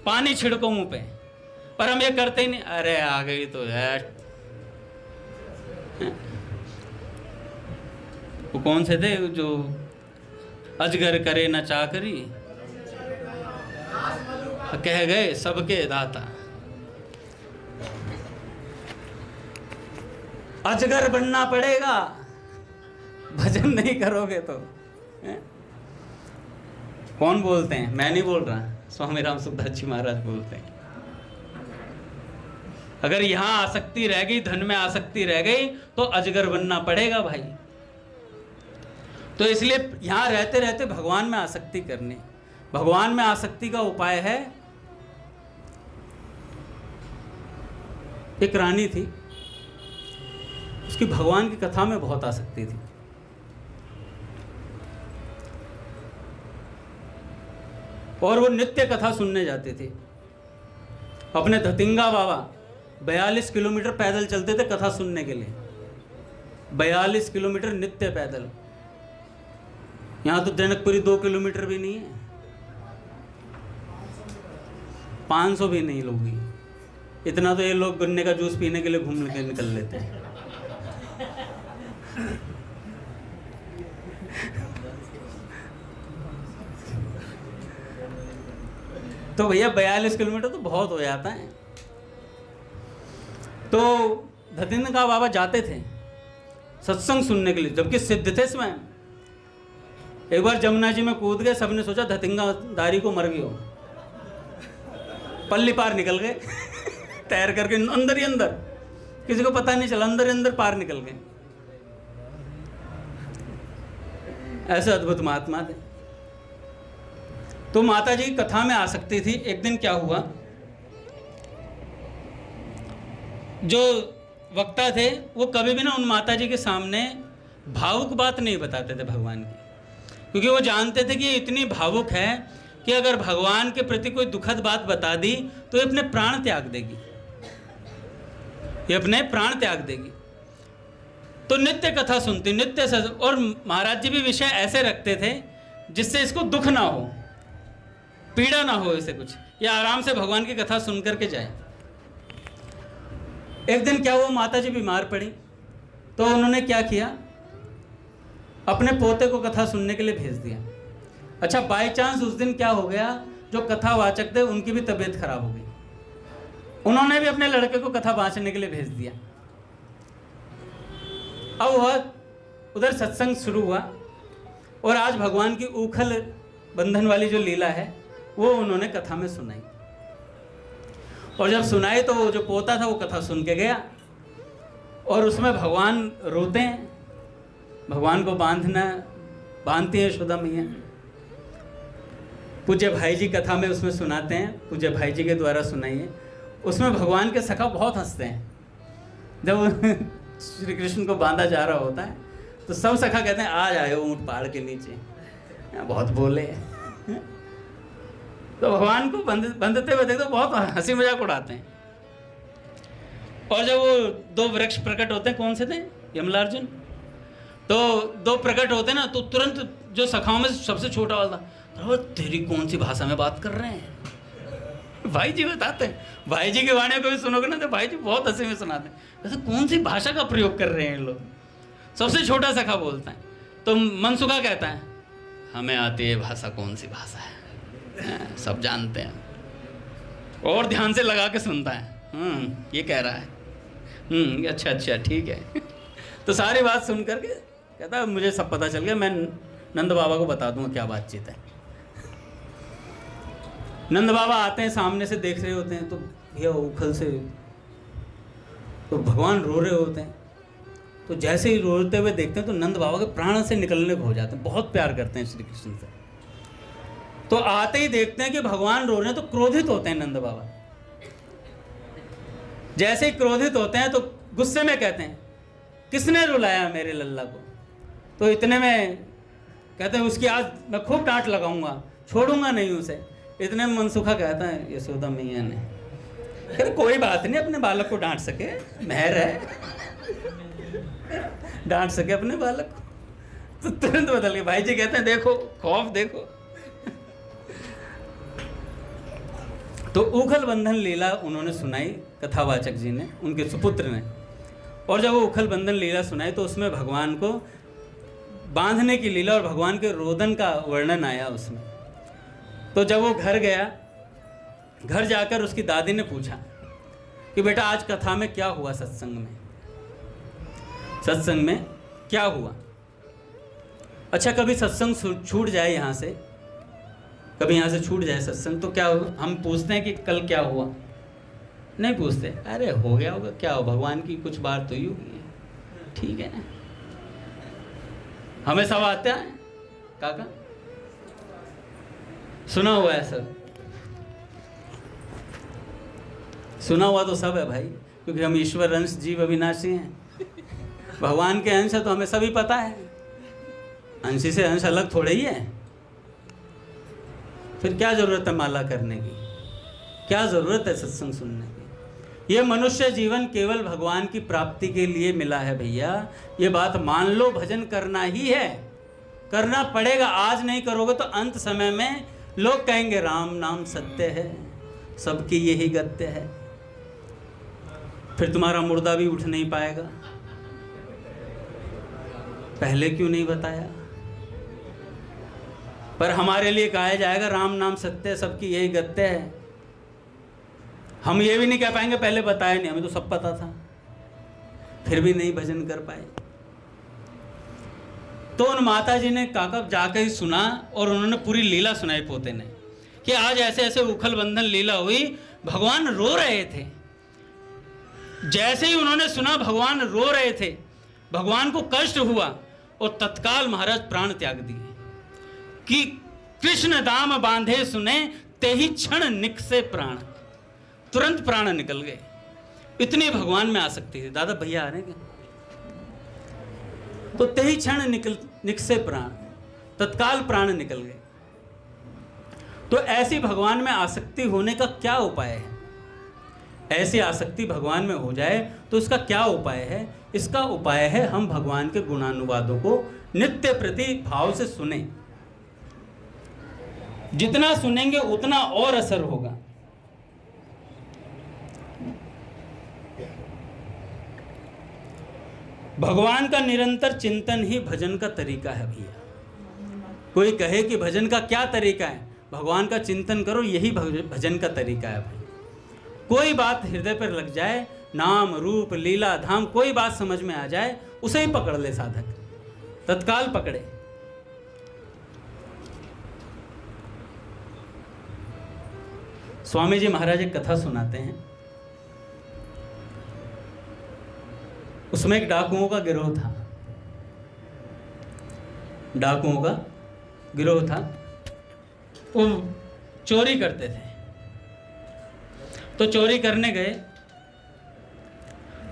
पानी छिड़को मुंह पे, पर हम ये करते ही नहीं। अरे आ गई तो यार, वो कौन से थे जो अजगर करे न चाकरी, कह गए सबके दाता। अजगर बनना पड़ेगा, भजन नहीं करोगे तो। कौन बोलते हैं? मैं नहीं बोल रहा, स्वामी राम सुखदास जी महाराज बोलते हैं। अगर यहां आसक्ति रह गई, धन में आसक्ति रह गई, तो अजगर बनना पड़ेगा भाई। तो इसलिए यहां रहते रहते भगवान में आसक्ति करनी। भगवान में आसक्ति का उपाय है, एक रानी थी, उसकी भगवान की कथा में बहुत आसक्ति थी। और वो नित्य कथा सुनने जाते थे। अपने धतिंगा बाबा 42 किलोमीटर पैदल चलते थे कथा सुनने के लिए। 42 किलोमीटर नित्य पैदल। यहाँ तो जनकपुरी 2 किलोमीटर भी नहीं है, 500 भी नहीं लोग भी। इतना तो ये लोग गन्ने का जूस पीने के लिए घूम के निकल लेते हैं। तो भैया 42 किलोमीटर तो बहुत हो जाता है। तो धतिंगा बाबा जाते थे सत्संग सुनने के लिए, जबकि सिद्ध थे स्वयं। एक बार जमुना जी में कूद गए, सबने सोचा धतिंगा दारी को मर गई हो, पल्ली पार निकल गए तैर करके अंदर ही अंदर, किसी को पता नहीं चला, अंदर ही अंदर पार निकल गए। ऐसे अद्भुत महात्मा थे। तो माता जी कथा में आ सकती थी। एक दिन क्या हुआ, जो वक्ता थे वो कभी भी ना उन माता जी के सामने भावुक बात नहीं बताते थे भगवान की, क्योंकि वो जानते थे कि ये इतनी भावुक है कि अगर भगवान के प्रति कोई दुखद बात बता दी तो ये अपने प्राण त्याग देगी, ये अपने प्राण त्याग देगी। तो नित्य कथा सुनती, नित्य और महाराज जी भी विषय ऐसे रखते थे जिससे इसको दुख ना हो, पीड़ा ना हो, इसे कुछ, या आराम से भगवान की कथा सुन करके जाए। एक दिन क्या हुआ, माता जी बीमार पड़ी, तो उन्होंने क्या किया, अपने पोते को कथा सुनने के लिए भेज दिया। अच्छा, बाय चांस उस दिन क्या हो गया, जो कथावाचक थे उनकी भी तबीयत खराब हो गई, उन्होंने भी अपने लड़के को कथा वाचने के लिए भेज दिया। अब वह उधर सत्संग शुरू हुआ और आज भगवान की ऊखल बंधन वाली जो लीला है वो उन्होंने कथा में सुनाई। और जब सुनाई तो वो जो पोता था वो कथा सुन के गया, और उसमें भगवान रोते हैं, भगवान को बांधती है यशोदा मैया। पूज्य भाई जी कथा में उसमें सुनाते हैं, पूज्य भाई जी के द्वारा सुनाई है। उसमें भगवान के सखा बहुत हंसते हैं। जब श्री कृष्ण को बांधा जा रहा होता है तो सब सखा कहते हैं आ जाए ऊंट पहाड़ के नीचे, बहुत बोले। तो भगवान को बंधते हुए देखते बहुत हंसी मजाक उड़ाते हैं। और जब वो 2 वृक्ष प्रकट होते हैं, कौन से थे, यमलार्जुन, तो 2 प्रकट होते हैं ना, तो तुरंत जो सखाओं में सबसे छोटा वाला था, तेरी कौन सी भाषा में बात कर रहे हैं, भाई जी बताते हैं। भाई जी की वाणी को भी सुनोगे ना तो भाई जी बहुत हंसी में सुनाते हैं, वैसे कौन सी भाषा का प्रयोग कर रहे हैं लोग। सबसे छोटा सखा बोलता है तो मनसुखा कहता है हमें आती है भाषा, कौन सी भाषा है, सब जानते हैं, और ध्यान से लगा के सुनता है, ये कह रहा है, अच्छा ठीक है। तो सारी बात सुन करके कहता है मुझे सब पता चल गया, मैं नंद बाबा को बता दूंगा क्या बातचीत है। नंद बाबा आते हैं, सामने से देख रहे होते हैं, तो भैया उखल से तो भगवान रो रहे होते हैं। तो जैसे ही रोते हुए देखते हैं तो नंद बाबा के प्राण से निकलने को हो जाते हैं, बहुत प्यार करते हैं श्री कृष्ण से। तो आते ही देखते हैं कि भगवान रो रहे हैं, तो क्रोधित होते हैं नंद बाबा। जैसे ही क्रोधित होते हैं तो गुस्से में कहते हैं किसने रुलाया मेरे लल्ला को। तो इतने में कहते हैं उसकी आज मैं खूब डांट लगाऊंगा, छोड़ूंगा नहीं उसे। इतने में मनसुखा कहता है यशोदा मैया ने, कहते कोई बात नहीं, अपने बालक को डांट सके, मेहर है, डांट सके अपने बालक को। तो तुरंत बदल गए। भाई जी कहते हैं देखो खौफ देखो। तो उखल बंधन लीला उन्होंने सुनाई कथावाचक जी ने, उनके सुपुत्र ने। और जब वो उखल बंधन लीला सुनाई तो उसमें भगवान को बांधने की लीला और भगवान के रोदन का वर्णन आया उसमें। तो जब वो घर गया, घर जाकर उसकी दादी ने पूछा कि बेटा आज कथा में क्या हुआ, सत्संग में क्या हुआ। अच्छा कभी सत्संग छूट जाए यहाँ से, कभी यहाँ से छूट जाए सत्संग तो क्या हो, हम पूछते हैं कि कल क्या हुआ, नहीं पूछते। अरे हो गया होगा, क्या हो, भगवान की कुछ बात तो ही होगी, ठीक है ना। हमें सब आता है काका, सुना हुआ है सब, सुना हुआ तो सब है भाई, क्योंकि हम ईश्वर अंश जीव अविनाशी हैं। भगवान के अंश है तो हमें सभी पता है, अंशी से अंश अलग थोड़े ही है। फिर क्या जरूरत है माला करने की, क्या जरूरत है सत्संग सुनने की। ये मनुष्य जीवन केवल भगवान की प्राप्ति के लिए मिला है भैया, ये बात मान लो। भजन करना ही है, करना पड़ेगा। आज नहीं करोगे तो अंत समय में लोग कहेंगे राम नाम सत्य है, सबकी यही गत्य है। फिर तुम्हारा मुर्दा भी उठ नहीं पाएगा। पहले क्यों नहीं बताया? पर हमारे लिए कहा जाएगा राम नाम सत्य है, सबकी यही गत्य है। हम ये भी नहीं कह पाएंगे पहले बताया नहीं, हमें तो सब पता था, फिर भी नहीं भजन कर पाए। तो उन माता जी ने काका जाकर ही सुना और उन्होंने पूरी लीला सुनाई पोते ने कि आज ऐसे ऐसे उखल बंधन लीला हुई, भगवान रो रहे थे। जैसे ही उन्होंने सुना भगवान रो रहे थे, भगवान को कष्ट हुआ और तत्काल महाराज प्राण त्याग दिए कि कृष्ण दाम बांधे सुने ते ही क्षण निकसे प्राण। तुरंत प्राण निकल गए, इतनी भगवान में आसक्ति थी। दादा भैया आ रहे हैं? तो ते ही क्षण निकसे प्राण, तत्काल प्राण निकल गए। तो ऐसी भगवान में आसक्ति होने का क्या उपाय है? ऐसी आसक्ति भगवान में हो जाए तो इसका क्या उपाय है? इसका उपाय है हम भगवान के गुणानुवादों को नित्य प्रति भाव से सुने। जितना सुनेंगे उतना और असर होगा। भगवान का निरंतर चिंतन ही भजन का तरीका है भैया। कोई कहे कि भजन का क्या तरीका है? भगवान का चिंतन करो, यही भजन का तरीका है भाई। कोई बात हृदय पर लग जाए, नाम रूप लीला धाम कोई बात समझ में आ जाए, उसे ही पकड़ ले साधक, तत्काल पकड़े। स्वामी जी महाराज एक कथा सुनाते हैं। उसमें एक डाकुओं का गिरोह था, डाकुओं का गिरोह था। वो चोरी करते थे। तो चोरी करने गए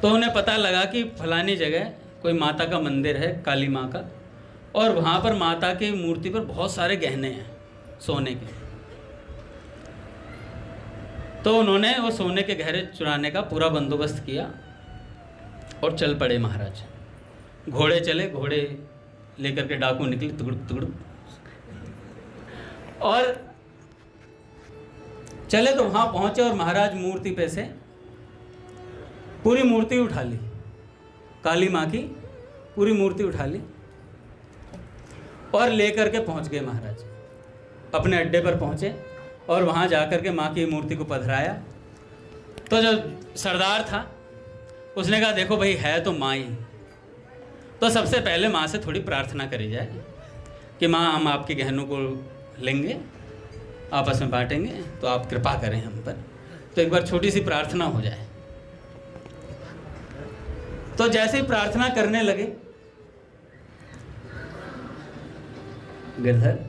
तो उन्हें पता लगा कि फलानी जगह कोई माता का मंदिर है, काली माँ का, और वहाँ पर माता की मूर्ति पर बहुत सारे गहने हैं सोने के। तो उन्होंने वो सोने के गहने चुराने का पूरा बंदोबस्त किया और चल पड़े महाराज। घोड़े चले, घोड़े लेकर के डाकू निकले तुगड़ तुगड़, और चले तो वहां पहुंचे और महाराज मूर्ति पे से पूरी मूर्ति उठा ली, काली माँ की पूरी मूर्ति उठा ली और लेकर के पहुंच गए महाराज। अपने अड्डे पर पहुंचे और वहां जाकर के माँ की मूर्ति को पधराया। तो जो सरदार था उसने कहा देखो भाई है तो माँ ही, तो सबसे पहले माँ से थोड़ी प्रार्थना करी जाए कि माँ हम आपके गहनों को लेंगे, आपस में बांटेंगे, तो आप कृपा करें हम पर। तो एक बार छोटी सी प्रार्थना हो जाए। तो जैसे ही प्रार्थना करने लगे, गिरधर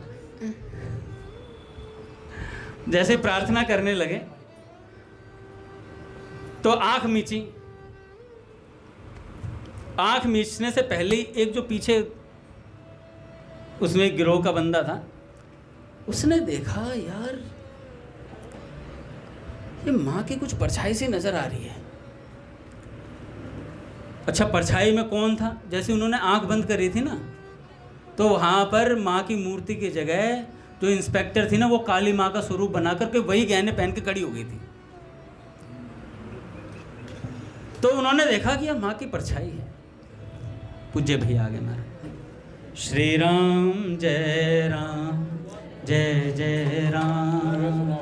जैसे प्रार्थना करने लगे तो आंख मीची। आंख मीचने से पहले ही एक जो पीछे उसमें गिरोह का बंदा था, उसने देखा यार ये माँ की कुछ परछाई सी नजर आ रही है। अच्छा परछाई में कौन था? जैसे उन्होंने आंख बंद करी थी ना, तो वहाँ पर माँ की मूर्ति की जगह जो इंस्पेक्टर थी ना, वो काली माँ का स्वरूप बना करके वही गहने पहन के खड़ी हो गई थी। तो उन्होंने देखा कि यह माँ की परछाई है। पूज्य भैया आगे महाराज। श्री राम जय राम जय जय राम।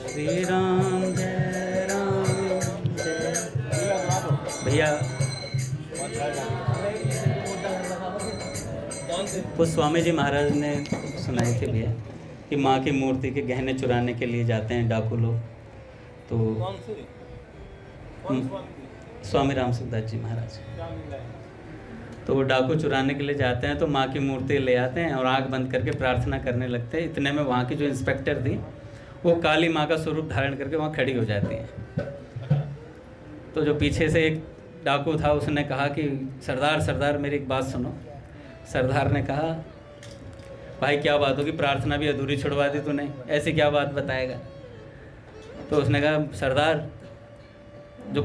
श्री राम जय भैया। वो स्वामी जी महाराज ने सुनाए थे भैया कि माँ की मूर्ति के गहने चुराने के लिए जाते हैं डाकू लोग। तो स्वामी राम सुखदास जी महाराज, तो वो डाकू चुराने के लिए जाते हैं, तो माँ की मूर्ति ले आते हैं और आंख बंद करके प्रार्थना करने लगते हैं। इतने में वहाँ की जो इंस्पेक्टर थी वो काली माँ का स्वरूप धारण करके वहाँ खड़ी हो जाती है। तो जो पीछे से एक डाकू था उसने कहा कि सरदार सरदार मेरी एक बात सुनो। सरदार ने कहा भाई क्या बात होगी, प्रार्थना भी अधूरी छुड़वा दी तूने, ऐसी क्या बात बताएगा। तो उसने कहा सरदार, जो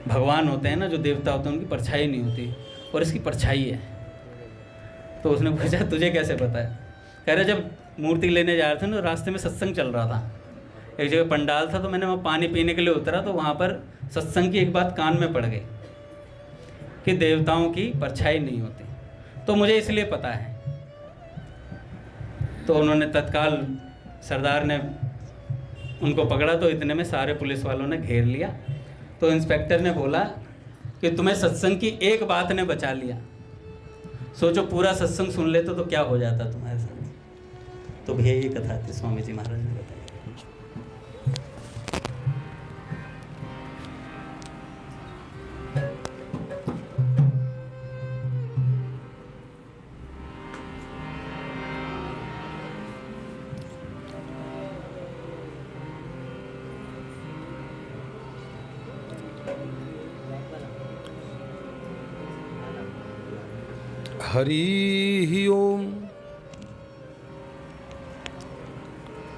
भगवान होते हैं ना, जो देवता होते हैं, उनकी परछाई नहीं होती और इसकी परछाई है। तो उसने पूछा तुझे कैसे पता है। कह रहे जब मूर्ति लेने जा रहे थे ना, रास्ते में सत्संग चल रहा था, एक जगह पंडाल था, तो मैंने वहाँ पानी पीने के लिए उतरा, तो वहाँ पर सत्संग की एक बात कान में पड़ गई कि देवताओं की परछाई नहीं होती, तो मुझे इसलिए पता है। तो उन्होंने तत्काल, सरदार ने उनको पकड़ा, तो इतने में सारे पुलिस वालों ने घेर लिया। तो इंस्पेक्टर ने बोला कि तुम्हें सत्संग की एक बात ने बचा लिया, सोचो पूरा सत्संग सुन लेते तो क्या हो जाता तुम्हारे साथ। तो भैया ये कथा थी स्वामी जी महाराज ने बताई। हरि ओम।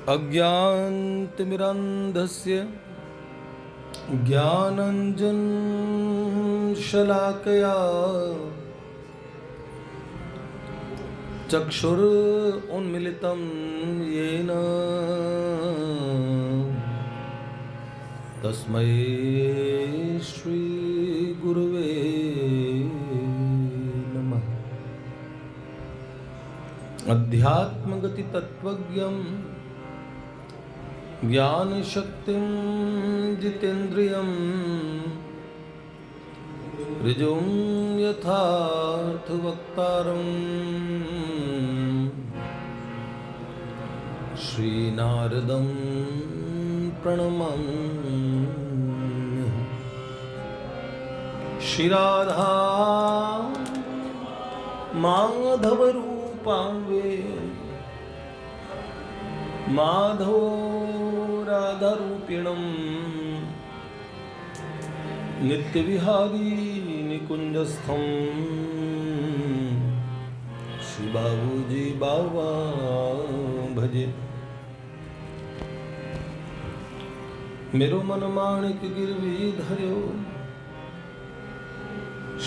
अज्ञानतिमिरन्धस्य ज्ञानाञ्जनशलाकया चक्षुरुन्मीलितं येन तस्मै श्रीगुरुवे नमः। अध्यात्मगति तत्वज्ञं ज्ञानशक्तिं जितेन्द्रियं ऋजुं यथार्थवक्तारं श्रीनारदं प्रणमामि। श्रीराधा माधवरूपावे माधव राधारूपिणं नित्यविहारी निकुंजस्थं श्री बाबूजी बाबा भजे। मेरो मन माणिक गिरवी धर्यो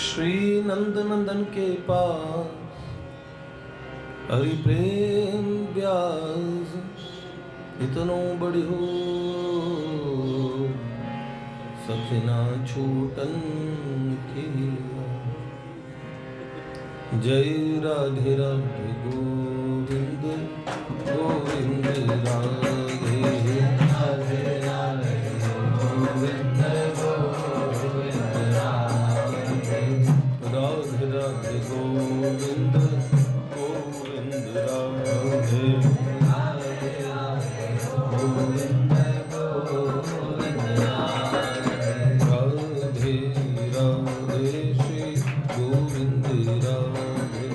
श्री नंद नंदन के पास हरि प्रेम व्यास इतनो बड़ी हो सखना छूटन की। जय राधे राधे गोविंद गोविंद राधे राधे राधे गोविंद गोविंद राधे राधे राधे गोविंद गोविंद राधे राधे राधे गोविंद गोविंद राधे राधे श्री गोविंद राधे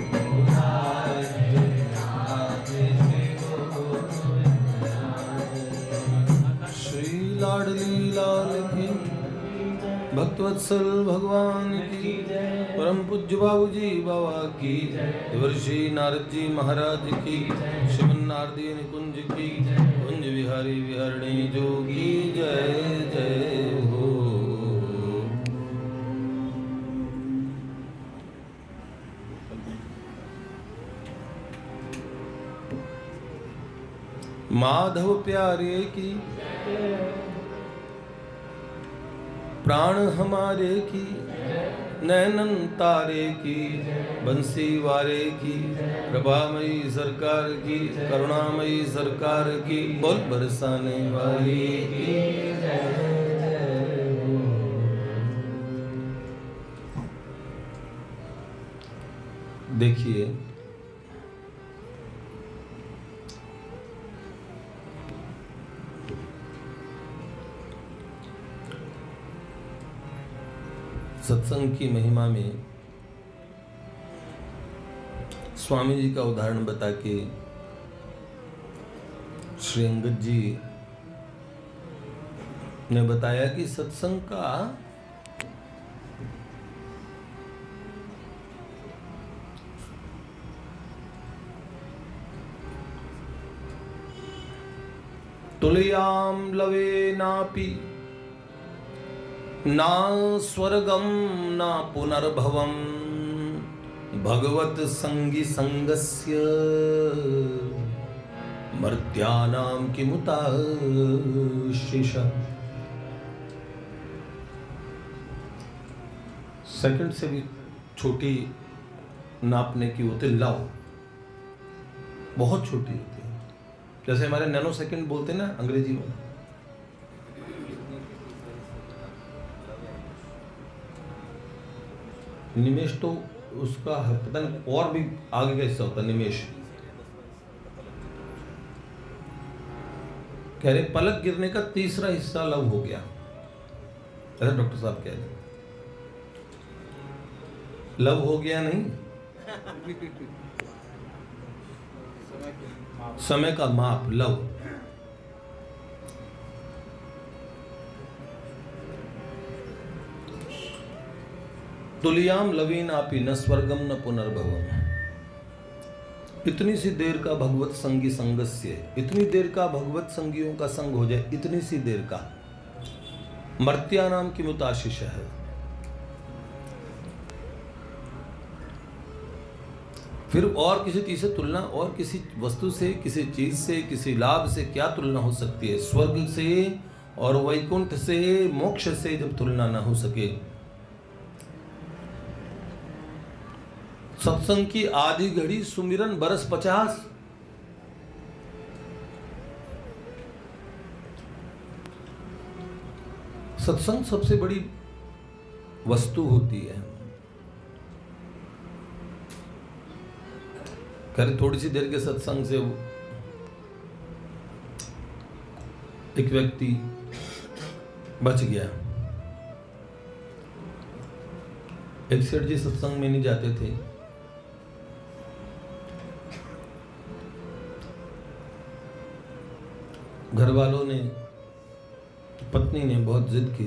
राधे राधे श्री गोविंद राधे। श्री लाडली लाल की भक्तवत्सल भगवान की परम पूज्य बाबूजी बाबा की देवर्षि नारद जी महाराज की शिवन नारदी निकुंज की कुंज विहारी विहरणी जोगी जय जय हो। माधव प्यारे की, प्राण हमारे की, नैनन तारे की, बंसी वारे की, प्रभामयी सरकार की, करुणामयी सरकार की, बोल बरसाने वाली की। देखिए, सत्संग की महिमा में स्वामी जी का उदाहरण बता के श्री अंगद जी ने बताया कि सत्संग का तुलयाम लवे नापि ना स्वर्गम ना पुनर्भवम भगवत संगी संगस्य मर्त्यानाम किमुताशिष। सेकंड से भी छोटी नापने की होती लव, बहुत छोटी होती है। जैसे हमारे नैनो सेकंड बोलते हैं ना अंग्रेजी में, निमेश तो उसका पता नहीं और भी आगे का हिस्सा होता है। निमेश कह रहे पलक गिरने का तीसरा हिस्सा लव हो गया, ऐसा डॉक्टर साहब कह रहे। लव हो गया नहीं, समय का माप लव। तुलियाम लवीन आपी न स्वर्गम न पुनर्भवम। इतनी सी देर का भगवत संगी संगस्य, इतनी देर का भगवत संगियों का संग हो जाए, इतनी सी देर का मर्त्या नाम की मुताशिश है। फिर और किसी चीज से तुलना, और किसी वस्तु से, किसी चीज से, किसी लाभ से क्या तुलना हो सकती है? स्वर्ग से और वैकुंठ से, मोक्ष से जब तुलना ना हो सके। सत्संग की आधी घड़ी सुमिरन बरस 50। सत्संग सबसे बड़ी वस्तु होती है। खैर थोड़ी सी देर के सत्संग से एक व्यक्ति बच गया। एक सेठ जी सत्संग में नहीं जाते थे। घर वालों ने, पत्नी ने बहुत जिद की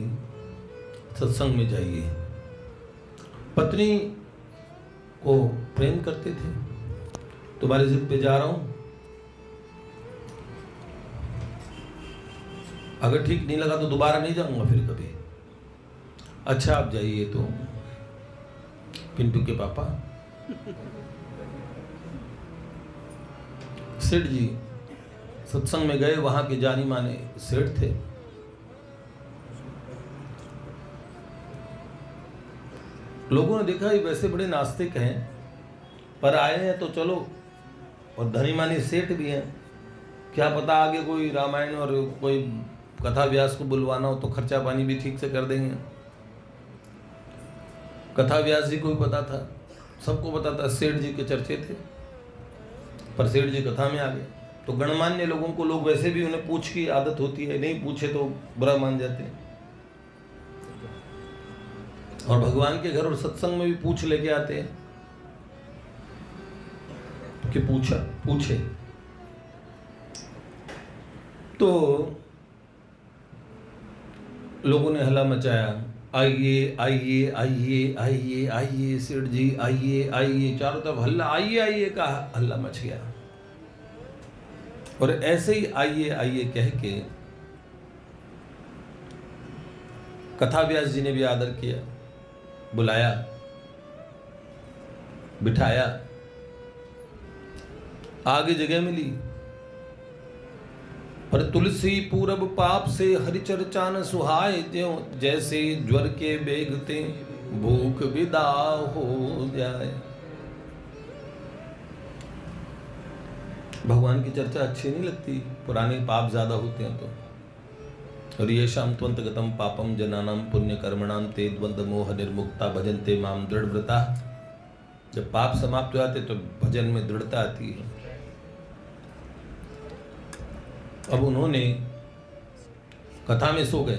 सत्संग में जाइए। पत्नी को प्रेम करते थे, तुम्हारी जिद पे जा रहा हूं, अगर ठीक नहीं लगा तो दोबारा नहीं जाऊंगा फिर कभी। अच्छा आप जाइए। तो पिंटू के पापा सेठ जी सत्संग में गए। वहां के जानी माने सेठ थे। लोगों ने देखा ये वैसे बड़े नास्तिक हैं, पर आए हैं तो चलो, और धनी मानी सेठ भी हैं, क्या पता आगे कोई रामायण और कोई कथा व्यास को बुलवाना हो तो खर्चा पानी भी ठीक से कर देंगे। कथा व्यास जी को भी पता था, सबको पता था, सेठ जी के चर्चे थे। पर सेठ जी कथा में आ गए तो गणमान्य लोगों को, लोग वैसे भी उन्हें पूछ की आदत होती है, नहीं पूछे तो बुरा मान जाते हैं। और भगवान के घर और सत्संग में भी पूछ लेके आते हैं कि पूछे। तो लोगों ने हल्ला मचाया, आइए आइए आइए आइए आइए सेठ जी आइए आइए, चारों तरफ हल्ला आइए आइए का हल्ला मच गया। और ऐसे ही आइए आइए कह के कथा व्यास जी ने भी आदर किया, बुलाया, बिठाया, आगे जगह मिली। पर तुलसी पूरब पाप से हरि चर्चा न सुहाय, ज्यों जैसे ज्वर के बेगते भूख विदा हो जाए। भगवान की चर्चा अच्छी नहीं लगती, पुराने पाप ज्यादा होते हैं तो। और ये शाम त्वंत गतम पापम जनानाम पुण्य कर्मणाम ते द्वंद मोह निर्मुक्ता भजन्ते माम दृढ़ व्रता। जब पाप समाप्त हो जाते तो भजन में दृढ़ता आती है। अब उन्होंने कथा में सो गए।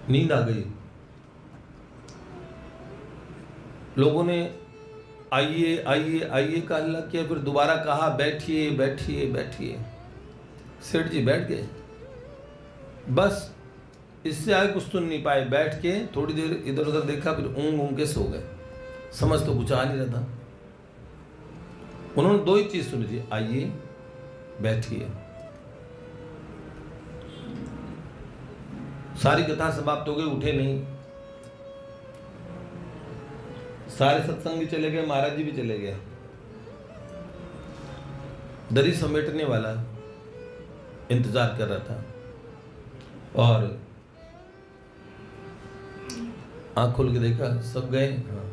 नींद आ गई। लोगों ने आइए आइए आइए का हल्ला किया, फिर दोबारा कहा बैठिए बैठिए बैठिए। सेठ जी बैठ गए। बस इससे आगे कुछ सुन नहीं पाए। बैठ के थोड़ी देर इधर उधर देखा, फिर ऊँग के सो गए। समझ तो कुछ आ नहीं रहा था। उन्होंने दो ही चीज सुनी थी, आइए बैठिए। सारी कथा समाप्त हो गई, उठे नहीं। सारे सत्संगी चले गए, महाराज जी भी चले गए। दरी समेटने वाला इंतजार कर रहा था और आँख खोल के देखा सब गए। हाँ,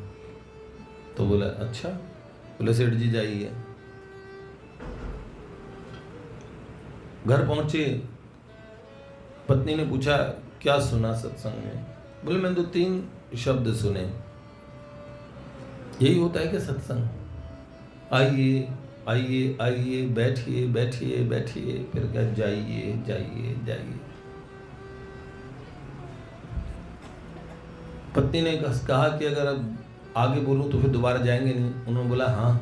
तो बोला अच्छा। बोले सेठ जी जाइए। घर पहुंचे, पत्नी ने पूछा क्या सुना सत्संग में? बोले मैंने 2-3 शब्द सुने। यही होता है कि सत्संग? आइए आइए आइए बैठिए बैठिए बैठिए, फिर क्या जाइए जाइए जाइए। पत्नी ने कहा कि अगर अब आगे बोलूं तो फिर दोबारा जाएंगे नहीं। उन्होंने बोला हाँ,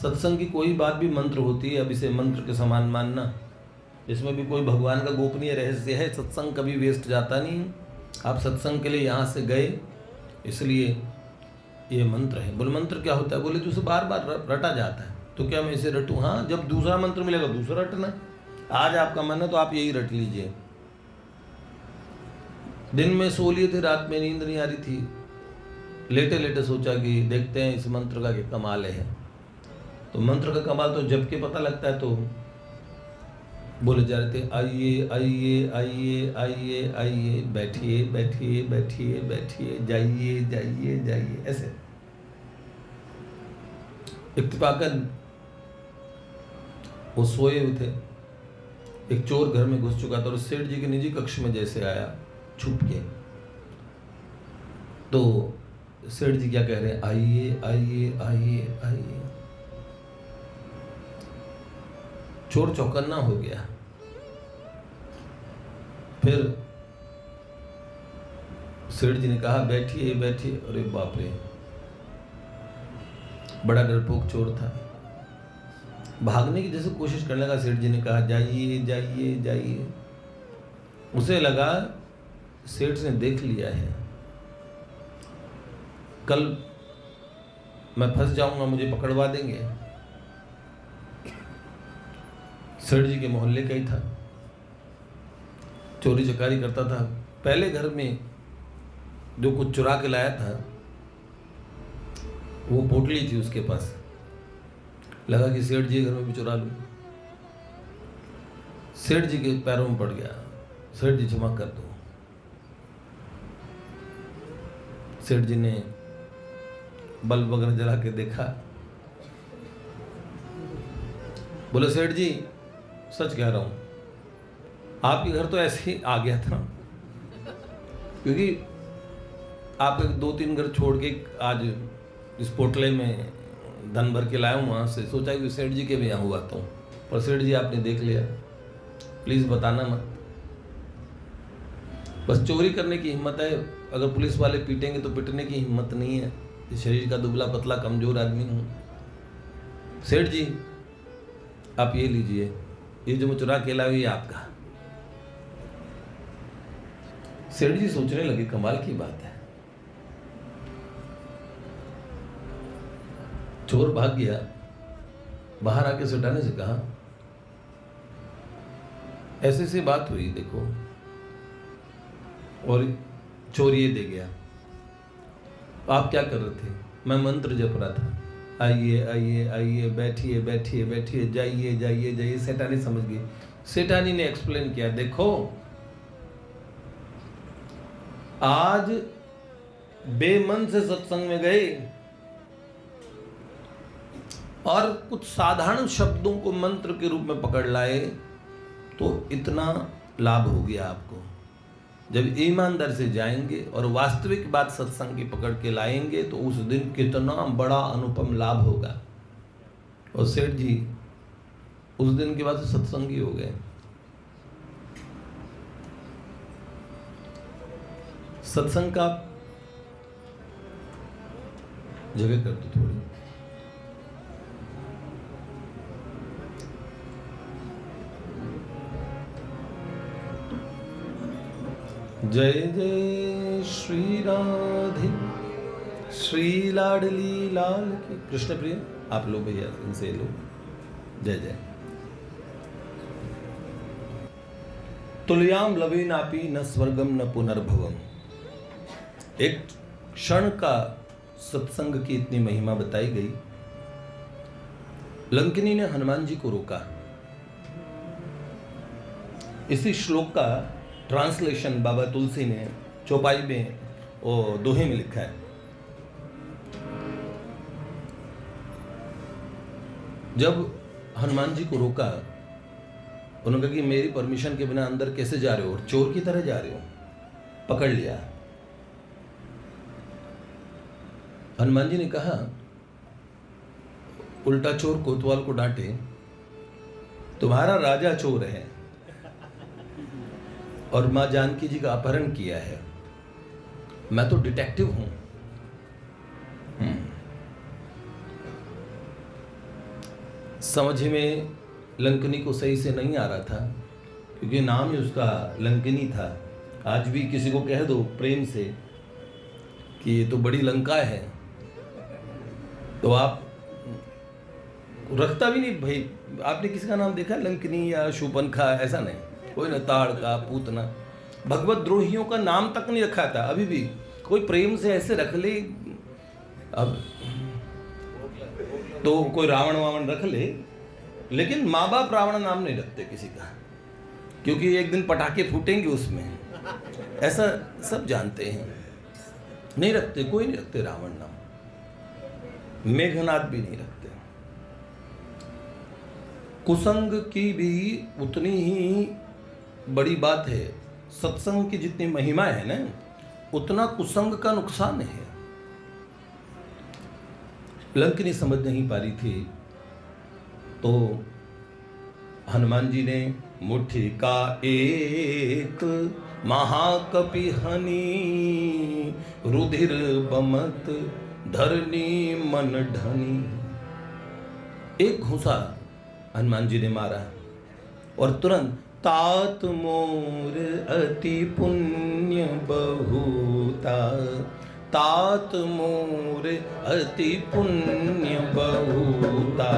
सत्संग की कोई बात भी मंत्र होती है, अब इसे मंत्र के समान मानना। इसमें भी कोई भगवान का गोपनीय रहस्य है। सत्संग कभी वेस्ट जाता नहीं। आप सत्संग के लिए यहाँ से गए, इसलिए ये मंत्र है। बोले मंत्र क्या होता है? बोले तो उसे बार बार रटा जाता है, तो क्या मैं इसे रटूं? हाँ, जब दूसरा मंत्र मिलेगा दूसरा रटना। आज आपका मन है तो आप यही रट लीजिए। दिन में सो लिए थे, रात में नींद नहीं आ रही थी, लेटे लेटे सोचा कि देखते हैं इस मंत्र का क्या कमाल है। तो मंत्र का कमाल तो जब के पता लगता है। तो बोले जा रहे थे आइए आइए आइए आइए आइए, बैठिए बैठिए बैठिए बैठिए, जाइए जाइए जाइए, ऐसे। इत्तेफाकन वो सोए हुए थे, एक चोर घर में घुस चुका था और सेठ जी के निजी कक्ष में जैसे आया छुप के। तो सेठ जी क्या कह रहे हैं? आइए आइए आइए आइए। चोर चौकन्ना हो गया। फिर सेठ जी ने कहा बैठिए बैठिए। अरे बाप रे, बड़ा डरपोक चोर था। भागने की जैसे कोशिश करने लगा। सेठ जी ने कहा जाइए जाइए जाइए। उसे लगा सेठ ने देख लिया है, कल मैं फंस जाऊंगा, मुझे पकड़वा देंगे। सेठ जी के मोहल्ले का ही था, चोरी चकारी करता था। पहले घर में जो कुछ चुरा के लाया था वो पोटली थी उसके पास। लगा कि सेठ जी के घर में भी चुरा लूं। सेठ जी के पैरों में पड़ गया, सेठ जी क्षमा कर दो। सेठ जी ने बल्ब वगैरह जला के देखा। बोले सेठ जी सच कह रहा हूं, आपके घर तो ऐसे ही आ गया था, क्योंकि आप 2-3 घर छोड़ के आज इस पोटले में धन भर के लाया हूँ वहाँ से। सोचा कि सेठ जी के भी यहाँ हुआ था, पर सेठ जी आपने देख लिया, प्लीज़ बताना मत। बस चोरी करने की हिम्मत है, अगर पुलिस वाले पीटेंगे तो पिटने की हिम्मत नहीं है। इस शरीर का दुबला पतला कमजोर आदमी हूँ। सेठ जी आप ये लीजिए, ये जो मैं चुरा के लाया ये आपका। सेठ जी सोचने लगे कमाल की बात है, चोर भाग गया। बाहर आके सुटाने से कहा ऐसे से बात हुई देखो, और चोर ये दे गया। आप क्या कर रहे थे? मैं मंत्र जप रहा था। आइए आइए आइए, बैठिए बैठिए बैठिए, जाइए जाइए जाइए। सेठानी समझ गई। सेठानी ने एक्सप्लेन किया, देखो आज बेमन से सत्संग में गए और कुछ साधारण शब्दों को मंत्र के रूप में पकड़ लाए तो इतना लाभ हो गया आपको। जब ईमानदार से जाएंगे और वास्तविक बात सत्संग की पकड़ के लाएंगे तो उस दिन कितना बड़ा अनुपम लाभ होगा। और सेठ जी उस दिन के बाद तो सत्संगी हो गए। सत्संग का जगह कर दो थोड़ी। जय जय श्री राधे श्री लाडली लाल की। कृष्ण प्रिय आप लो भैया, इनसे लो। जय जय। तुल्याम लवेनापि न स्वर्गम न पुनर्भवम। एक क्षण का सत्संग की इतनी महिमा बताई गई। लंकिनी ने हनुमान जी को रोका। इसी श्लोक का ट्रांसलेशन बाबा तुलसी ने चौपाई में और दोहे में लिखा है। जब हनुमान जी को रोका, उन्होंने कहा कि मेरी परमिशन के बिना अंदर कैसे जा रहे हो, और चोर की तरह जा रहे हो। पकड़ लिया। हनुमान जी ने कहा, उल्टा चोर कोतवाल को डांटे, तुम्हारा राजा चोर है और मां जानकी जी का अपहरण किया है, मैं तो डिटेक्टिव हूं। समझ में लंकिनी को सही से नहीं आ रहा था, क्योंकि नाम ही उसका लंकिनी था। आज भी किसी को कह दो प्रेम से कि ये तो बड़ी लंका है, तो आप रखता भी नहीं। भाई आपने किसी का नाम देखा लंकिनी या शूपनखा? ऐसा नहीं। कोई न ताड़का, पूतना, भगवत द्रोहियों का नाम तक नहीं रखा था। अभी भी कोई प्रेम से ऐसे रख ले, अब तो कोई रावण वावण रख ले, लेकिन माँ बाप रावण नाम नहीं रखते किसी का, क्योंकि एक दिन पटाखे फूटेंगे उसमें। ऐसा सब जानते हैं, नहीं रखते, कोई नहीं रखते रावण नाम। मेघनाथ भी नहीं रखते। कुसंग की भी उतनी ही बड़ी बात है। सत्संग की जितनी महिमा है ना, उतना कुसंग का नुकसान है। लंकिनी समझ नहीं पा रही थी, तो हनुमान जी ने मुट्ठी का एक महाकपि हनी, रुधिर बमत धरनी मन ढनी। एक घूंसा हनुमान जी ने मारा और तुरंत तात मोर अति पुण्य बहुता, तात मोर अति पुण्य बहुता,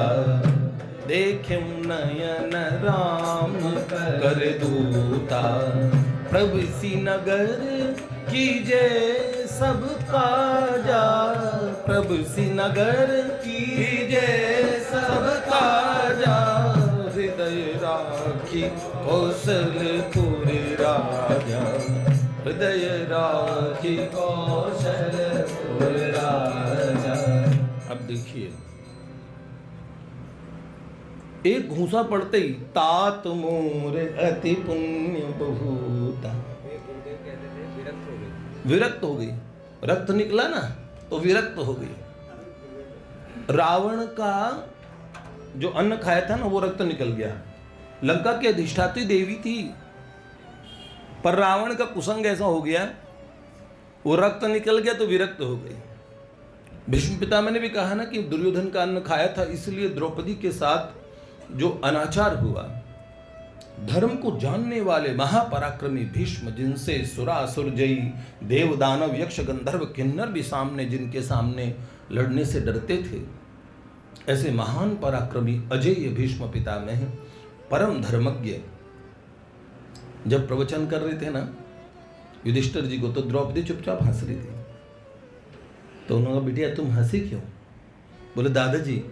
देखे नयन राम कर दूता, प्रभु सी नगर कीजे सब काजा, प्रभु सी नगर कीजे सब काजा, हृदय राखी कौशलपुर राजा, हृदय राखी कौशलपुर राजा। अब देखिए, एक घूंसा पड़ते ही तात मोर अति पुण्य बहुता, विरक्त हो गई। रक्त निकला ना तो विरक्त हो गई। रावण का जो अन्न खाया था ना, वो रक्त निकल गया। लंका की अधिष्ठात्री देवी थी, पर रावण का कुसंग ऐसा हो गया, वो रक्त निकल गया तो विरक्त हो गई। भीष्म पितामह ने भी कहा ना कि दुर्योधन का अन्न खाया था, इसलिए द्रौपदी के साथ जो अनाचार हुआ। धर्म को जानने वाले महापराक्रमी भीष्म, जिनसे सुरासुर जयी देव दानव यक्ष गंधर्व किन्नर भी सामने, जिनके सामने लड़ने से डरते थे, ऐसे महान पराक्रमी अजेय भीष्म पितामह, परम धर्मज्ञ, जब प्रवचन कर रहे थे ना, युधिष्ठिर जी को, तो द्रौपदी चुपचाप हंस रही थी। तो उन्होंने कहा बिटिया तुम हंसी क्यों? बोले दादाजी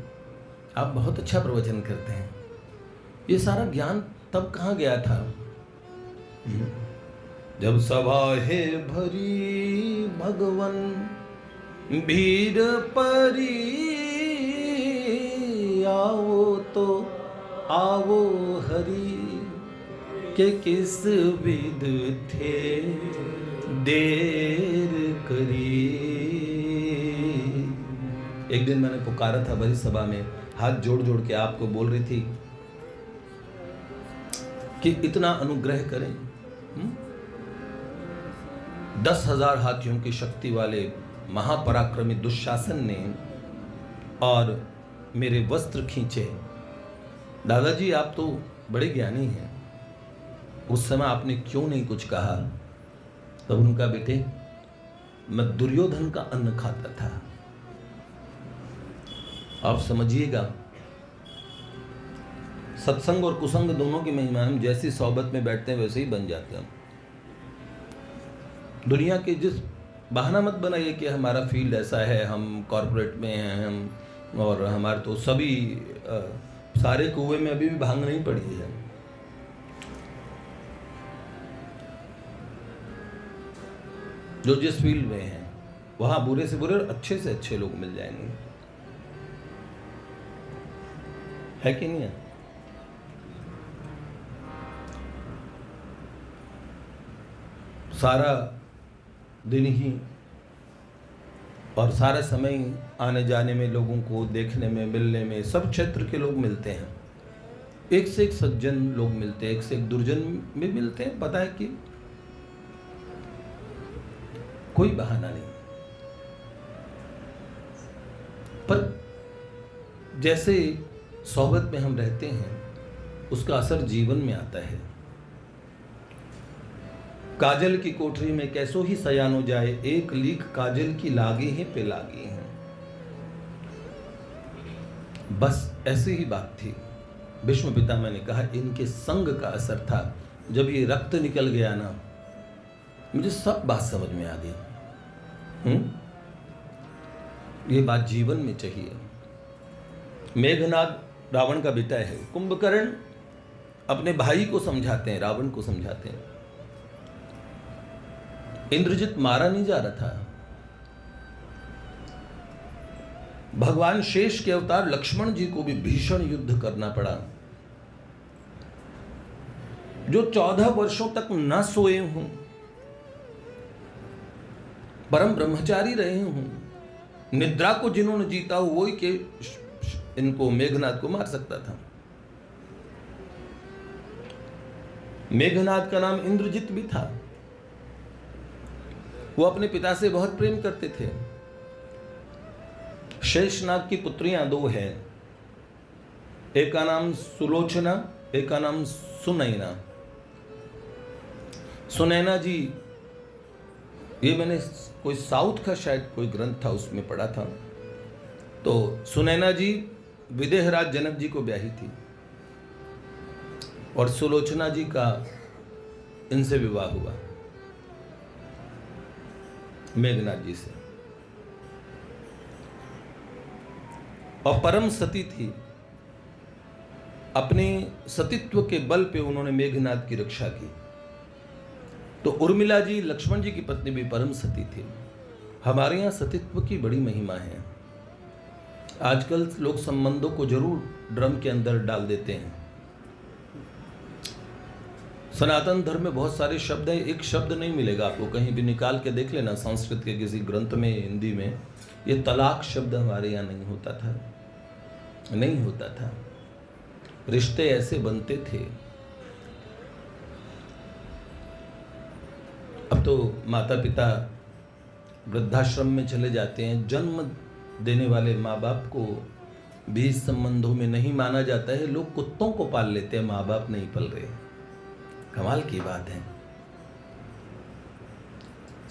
आप बहुत अच्छा प्रवचन करते हैं, ये सारा ज्ञान तब कहाँ गया था जब सभा है भरी भगवन भीड़ परी, आओ तो आओ हरि के किस विध थे देर करी। एक दिन मैंने पुकारा था बड़ी सभा में, हाथ जोड़ जोड़ के आपको बोल रही थी कि इतना अनुग्रह करें। 10,000 हाथियों की शक्ति वाले महापराक्रमी दुशासन ने और मेरे वस्त्र खींचे। दादाजी आप तो बड़े ज्ञानी हैं, उस समय आपने क्यों नहीं कुछ कहा? तब उनका बेटे मैं दुर्योधन का अन्न खाता था। आप समझिएगा सत्संग और कुसंग दोनों की महिमा, हम जैसी सोहबत में बैठते हैं वैसे ही बन जाते हैं। दुनिया के जिस बहाना मत बनाइए कि हमारा फील्ड ऐसा है, हम कॉर्पोरेट में हैं, हम और हमारे तो सभी सारे कुएं में अभी भी भांग नहीं पड़ी है। जो जिस फील्ड में हैं वहां बुरे से बुरे और अच्छे से अच्छे लोग मिल जाएंगे, है कि नहीं है? सारा दिन ही और सारा समय आने जाने में, लोगों को देखने में, मिलने में, सब क्षेत्र के लोग मिलते हैं। एक से एक सज्जन लोग मिलते हैं, एक से एक दुर्जन भी मिलते हैं। पता है कि कोई बहाना नहीं, पर जैसे सोहबत में हम रहते हैं उसका असर जीवन में आता है। काजल की कोठरी में कैसो ही सयानो जाए, एक लीक काजल की लागे हैं पे लागी हैं। बस ऐसी ही बात थी। भीष्म पितामह ने कहा इनके संग का असर था। जब ये रक्त निकल गया ना, मुझे सब बात समझ में आ गई। ये बात जीवन में चाहिए। मेघनाद रावण का बेटा है। कुंभकर्ण अपने भाई को समझाते हैं, रावण को समझाते हैं। इंद्रजित मारा नहीं जा रहा था। भगवान शेष के अवतार लक्ष्मण जी को भी भीषण युद्ध करना पड़ा। जो 14 वर्षों तक न सोए हूं, परम ब्रह्मचारी रहे हूं, निद्रा को जिन्होंने जीता हो वही के इनको मेघनाद को मार सकता था। मेघनाद का नाम इंद्रजित भी था। वो अपने पिता से बहुत प्रेम करते थे। शेषनाग की पुत्रियां 2 हैं, एक का नाम सुलोचना, एक का नाम सुनैना। सुनैना जी, ये मैंने कोई साउथ का शायद कोई ग्रंथ था उसमें पढ़ा था। तो सुनैना जी विदेहराज जनक जी को ब्याही थी और सुलोचना जी का इनसे विवाह हुआ, मेघनाद जी से। और परम सती थी। अपने सतीत्व के बल पे उन्होंने मेघनाद की रक्षा की। तो उर्मिला जी लक्ष्मण जी की पत्नी भी परम सती थी। हमारे यहाँ सतीत्व की बड़ी महिमा है। आजकल लोग संबंधों को जरूर ड्रम के अंदर डाल देते हैं। सनातन धर्म में बहुत सारे शब्द हैं, एक शब्द नहीं मिलेगा आपको, कहीं भी निकाल के देख लेना संस्कृत के किसी ग्रंथ में, हिंदी में। ये तलाक शब्द हमारे यहाँ नहीं होता था, नहीं होता था। रिश्ते ऐसे बनते थे। अब तो माता पिता वृद्धाश्रम में चले जाते हैं। जन्म देने वाले माँ बाप को भी इस संबंधों में नहीं माना जाता है। लोग कुत्तों को पाल लेते हैं, माँ बाप नहीं पल रहे। कमाल की बात है।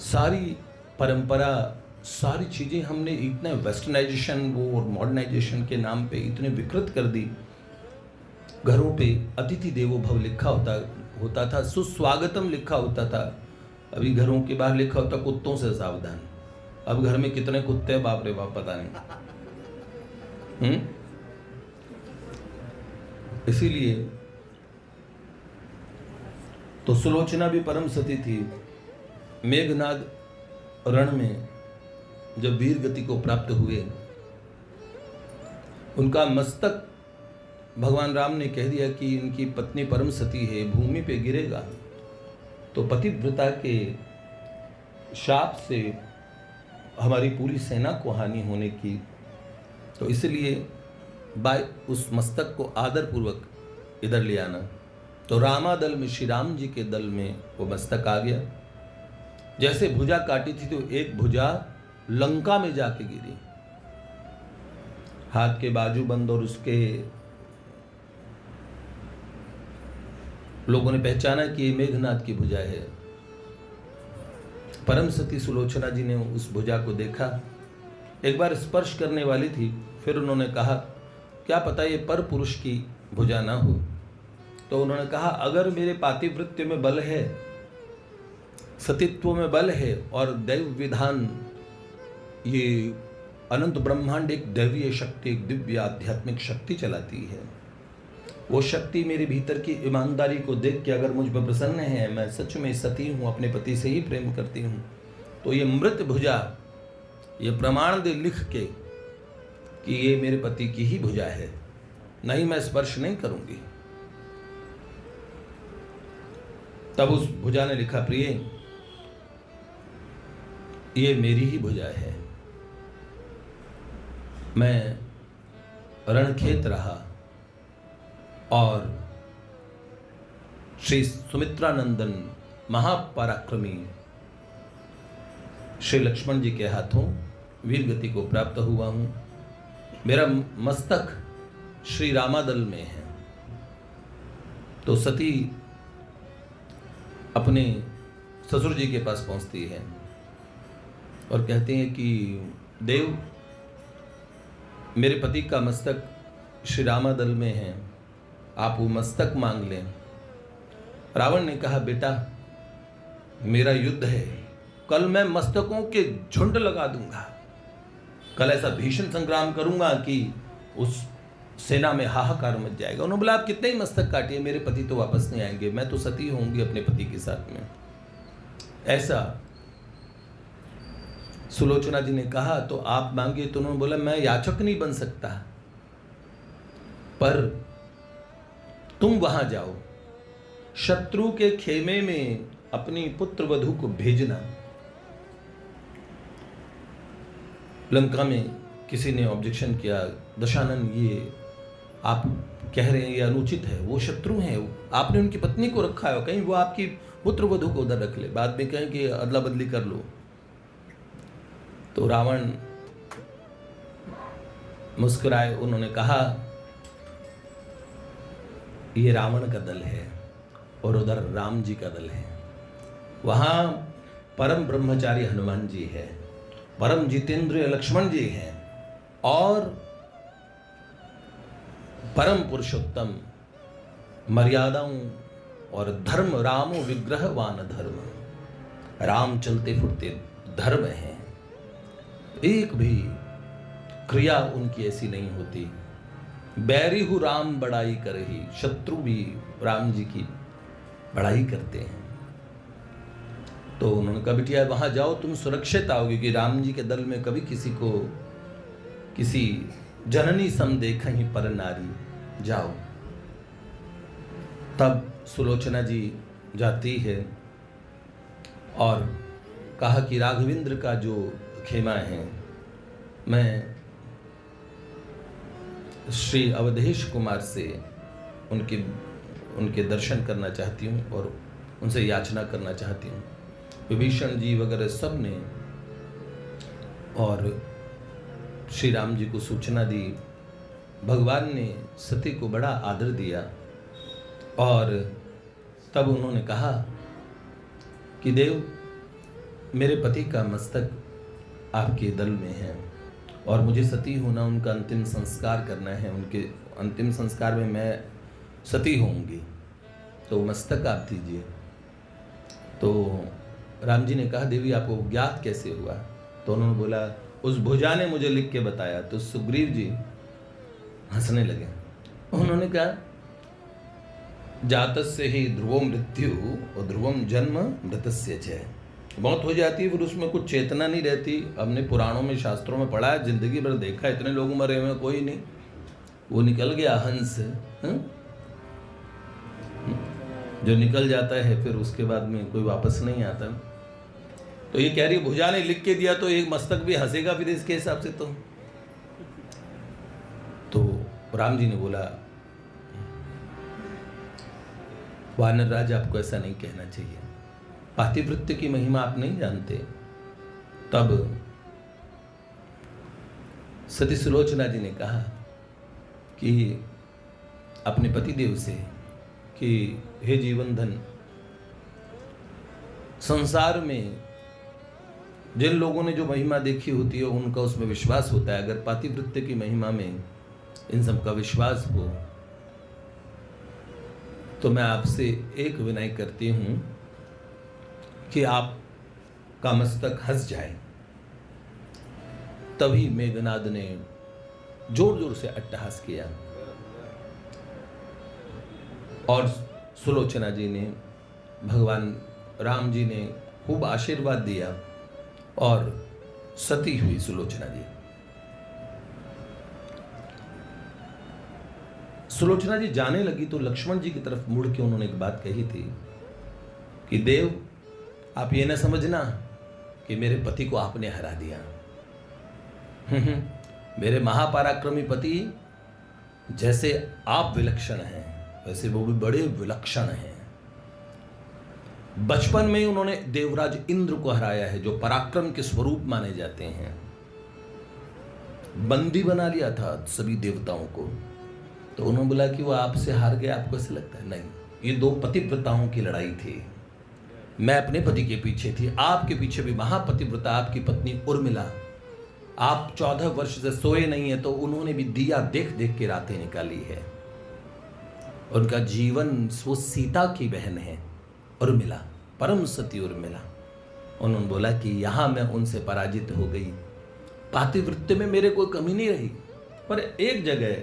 सारी परंपरा, सारी चीजें हमने इतना वेस्टर्नाइजेशन वो और मॉडर्नाइजेशन के नाम पे इतने विकृत कर दी। घरों पे अतिथि देवो भव लिखा होता था, सुस्वागतम लिखा होता था, अभी घरों के बाहर लिखा होता कुत्तों से सावधान। अब घर में कितने कुत्ते हैं बाप रे बाप पता नहीं। इसीलिए तो सुलोचना भी परम सती थी। मेघनाद रण में जब वीर गति को प्राप्त हुए, उनका मस्तक भगवान राम ने कह दिया कि इनकी पत्नी परम सती है, भूमि पे गिरेगा तो पतिव्रता के शाप से हमारी पूरी सेना को हानि होने की, तो इसलिए बाय उस मस्तक को आदर पूर्वक इधर ले आना। तो रामा दल में, श्री राम जी के दल में वो मस्तक आ गया। जैसे भुजा काटी थी तो एक भुजा लंका में जाके गिरी, हाथ के बाजू बंद, और उसके लोगों ने पहचाना कि ये मेघनाद की भुजा है। परम सती सुलोचना जी ने उस भुजा को देखा, एक बार स्पर्श करने वाली थी, फिर उन्होंने कहा क्या पता ये पर पुरुष की भुजा ना हो। तो उन्होंने कहा अगर मेरे पातिव्रत्य में बल है, सतीत्व में बल है, और दैव विधान, ये अनंत ब्रह्मांड एक दैवीय शक्ति, एक दिव्य आध्यात्मिक शक्ति चलाती है, वो शक्ति मेरे भीतर की ईमानदारी को देख के अगर मुझ पर प्रसन्न है, मैं सच में सती हूँ, अपने पति से ही प्रेम करती हूँ, तो ये मृत भुजा ये प्रमाण दे लिख के कि ये मेरे पति की ही भुजा है, नहीं मैं स्पर्श नहीं करूंगी। तब उस भुजा ने लिखा प्रिय ये मेरी ही भुजा है। मैं रणखेत रहा और श्री सुमित्रानंदन महापराक्रमी श्री लक्ष्मण जी के हाथों वीर गति को प्राप्त हुआ हूं। मेरा मस्तक श्री रामादल में है। तो सती अपने ससुर जी के पास पहुंचती है और कहते हैं कि देव मेरे पति का मस्तक श्री रामादल में है, आप वो मस्तक मांग लें। रावण ने कहा बेटा मेरा युद्ध है, कल मैं मस्तकों के झुंड लगा दूंगा, कल ऐसा भीषण संग्राम करूंगा कि उस सेना में हाहाकार मच जाएगा। उन्होंने बोला आप कितने ही मस्तक काटिए, मेरे पति तो वापस नहीं आएंगे, मैं तो सती होंगी अपने पति के साथ में। ऐसा सुलोचना जी ने कहा तो आप मांगिए। तो उन्होंने बोला मैं याचक नहीं बन सकता, पर तुम वहां जाओ, शत्रु के खेमे में अपनी पुत्र वधू को भेजना। लंका में किसी ने ऑब्जेक्शन किया, दशानन ये आप कह रहे हैं ये अनुचित है, वो शत्रु हैं, आपने उनकी पत्नी को रखा है, कहीं वो आपकी पुत्र वधू को उधर रख ले, बाद में कहें कि अदला बदली कर लो। तो रावण मुस्कुराए, उन्होंने कहा ये रावण का दल है और उधर राम जी का दल है, वहां परम ब्रह्मचारी हनुमान जी है, परम जितेंद्रिय लक्ष्मण जी हैं, और परम पुरुषोत्तम मर्यादाओं और धर्म रामो विग्रहवान धर्म, राम चलते फिरते धर्म है, एक भी क्रिया उनकी ऐसी नहीं होती। बैरी हु राम बड़ाई करही, शत्रु भी राम जी की बड़ाई करते हैं। तो उन्होंने कहा बिटिया वहां जाओ, तुम सुरक्षित आओगे कि राम जी के दल में कभी किसी को किसी जननी सम देखा ही पर नारी, जाओ। तब सुलोचना जी जाती है और कहा कि राघवेंद्र का जो खेमा है, मैं श्री अवधेश कुमार से उनके दर्शन करना चाहती हूँ और उनसे याचना करना चाहती हूँ। विभीषण जी वगैरह सब ने और श्री राम जी को सूचना दी। भगवान ने सती को बड़ा आदर दिया और तब उन्होंने कहा कि देव मेरे पति का मस्तक आपके दल में है और मुझे सती होना, उनका अंतिम संस्कार करना है, उनके अंतिम संस्कार में मैं सती होंगी, तो मस्तक आप दीजिए। तो राम जी ने कहा देवी आपको ज्ञात कैसे हुआ? तो उन्होंने बोला उस भुजा ने मुझे लिख के बताया। तो सुग्रीव जी हंसने लगे। उन्होंने कहा जातस्य ही ध्रुवो मृत्यु और ध्रुवम जन्म मृतस्य च। मौत हो जाती है फिर उसमें कुछ चेतना नहीं रहती। हमने पुराणों में शास्त्रों में पढ़ा है, जिंदगी भर देखा, इतने लोग मरे हुए कोई नहीं, वो निकल गया हंस। जो निकल जाता है फिर उसके बाद में कोई वापस नहीं आता। तो ये कह रही भुजा ने लिख के दिया तो एक मस्तक भी हंसेगा फिर इसके हिसाब से। तो राम जी ने बोला वानर राज आपको ऐसा नहीं कहना चाहिए, पातिव्रत्य की महिमा आप नहीं जानते। तब सती सुलोचना जी ने कहा कि अपने पतिदेव से कि हे जीवन धन, संसार में जिन लोगों ने जो महिमा देखी होती है उनका उसमें विश्वास होता है। अगर पातिव्रत्य की महिमा में इन सब का विश्वास हो तो मैं आपसे एक विनय करती हूं कि आप का मस्तक हंस जाए। तभी मेघनाद ने जोर जोर से अट्टहास किया और सुलोचना जी ने, भगवान राम जी ने खूब आशीर्वाद दिया और सती हुई सुलोचना जी। सुलोचना जी जाने लगी तो लक्ष्मण जी की तरफ मुड़ के उन्होंने एक बात कही थी कि देव आप ये ना समझना कि मेरे पति को आपने हरा दिया। मेरे महापराक्रमी पति जैसे आप विलक्षण हैं वैसे वो भी बड़े विलक्षण हैं। बचपन में ही उन्होंने देवराज इंद्र को हराया है जो पराक्रम के स्वरूप माने जाते हैं। बंदी बना लिया था सभी देवताओं को। तो उन्होंने बोला कि वो आपसे हार गया, आपको ऐसा लगता है? नहीं, ये दो पतिव्रताओं की लड़ाई थी। मैं अपने पति के पीछे थी, आपके पीछे भी महापतिव्रता आपकी पत्नी उर्मिला। आप 14 वर्ष से सोए नहीं है तो उन्होंने भी दिया देख देख के रातें निकाली है। उनका जीवन वो सीता की बहन है उर्मिला, परम सती उर्मिला। उन्होंने बोला कि यहां मैं उनसे पराजित हो गई, पातिव्रत्य में मेरे कोई कमी नहीं रही, पर एक जगह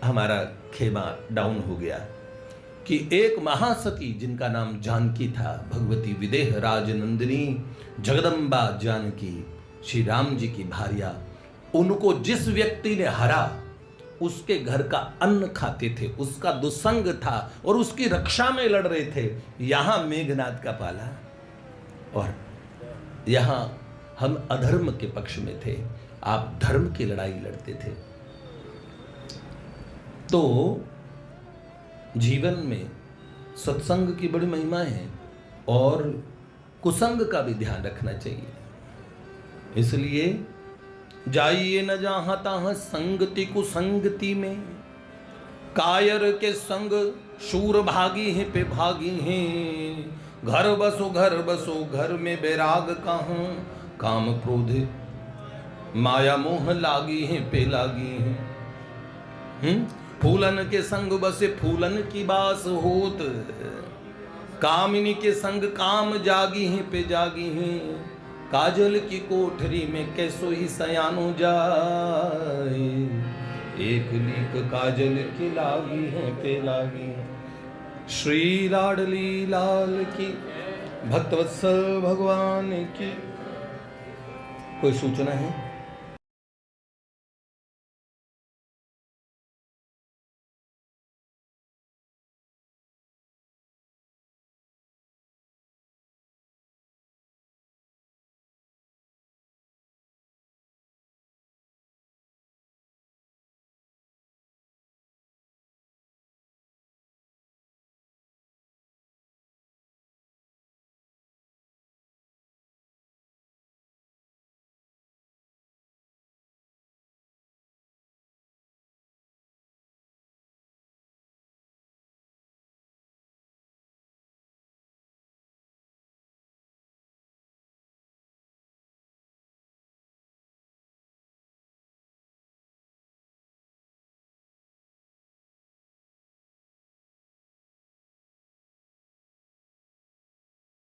हमारा खेमा डाउन हो गया कि एक महासती जिनका नाम जानकी था, भगवती विदेह राजनंदिनी जगदम्बा जानकी, श्री राम जी की भार्या, उनको जिस व्यक्ति ने हरा उसके घर का अन्न खाते थे, उसका दुसंग था और उसकी रक्षा में लड़ रहे थे। यहां मेघनाद का पाला और यहां हम अधर्म के पक्ष में थे, आप धर्म की लड़ाई लड़ते थे। तो जीवन में सत्संग की बड़ी महिमा है और कुसंग का भी ध्यान रखना चाहिए। इसलिए जाइए न जहां तहां संगति कुसंगति में, कायर के संग शूर भागी हैं पे भागी हैं। घर बसो घर में बैराग कहां, काम क्रोध माया मोह लागी हैं पे लागी हैं। फूलन के संग बसे फूलन की बास होत, कामिनी के संग काम जागी हैं पे जागी हैं। काजल की कोठरी में कैसो ही सयानो जाए, एक लीक काजल की लागी है पे लागी है। श्री लाडली लाल की, भक्तवत्सल भगवान की। कोई सूचना है?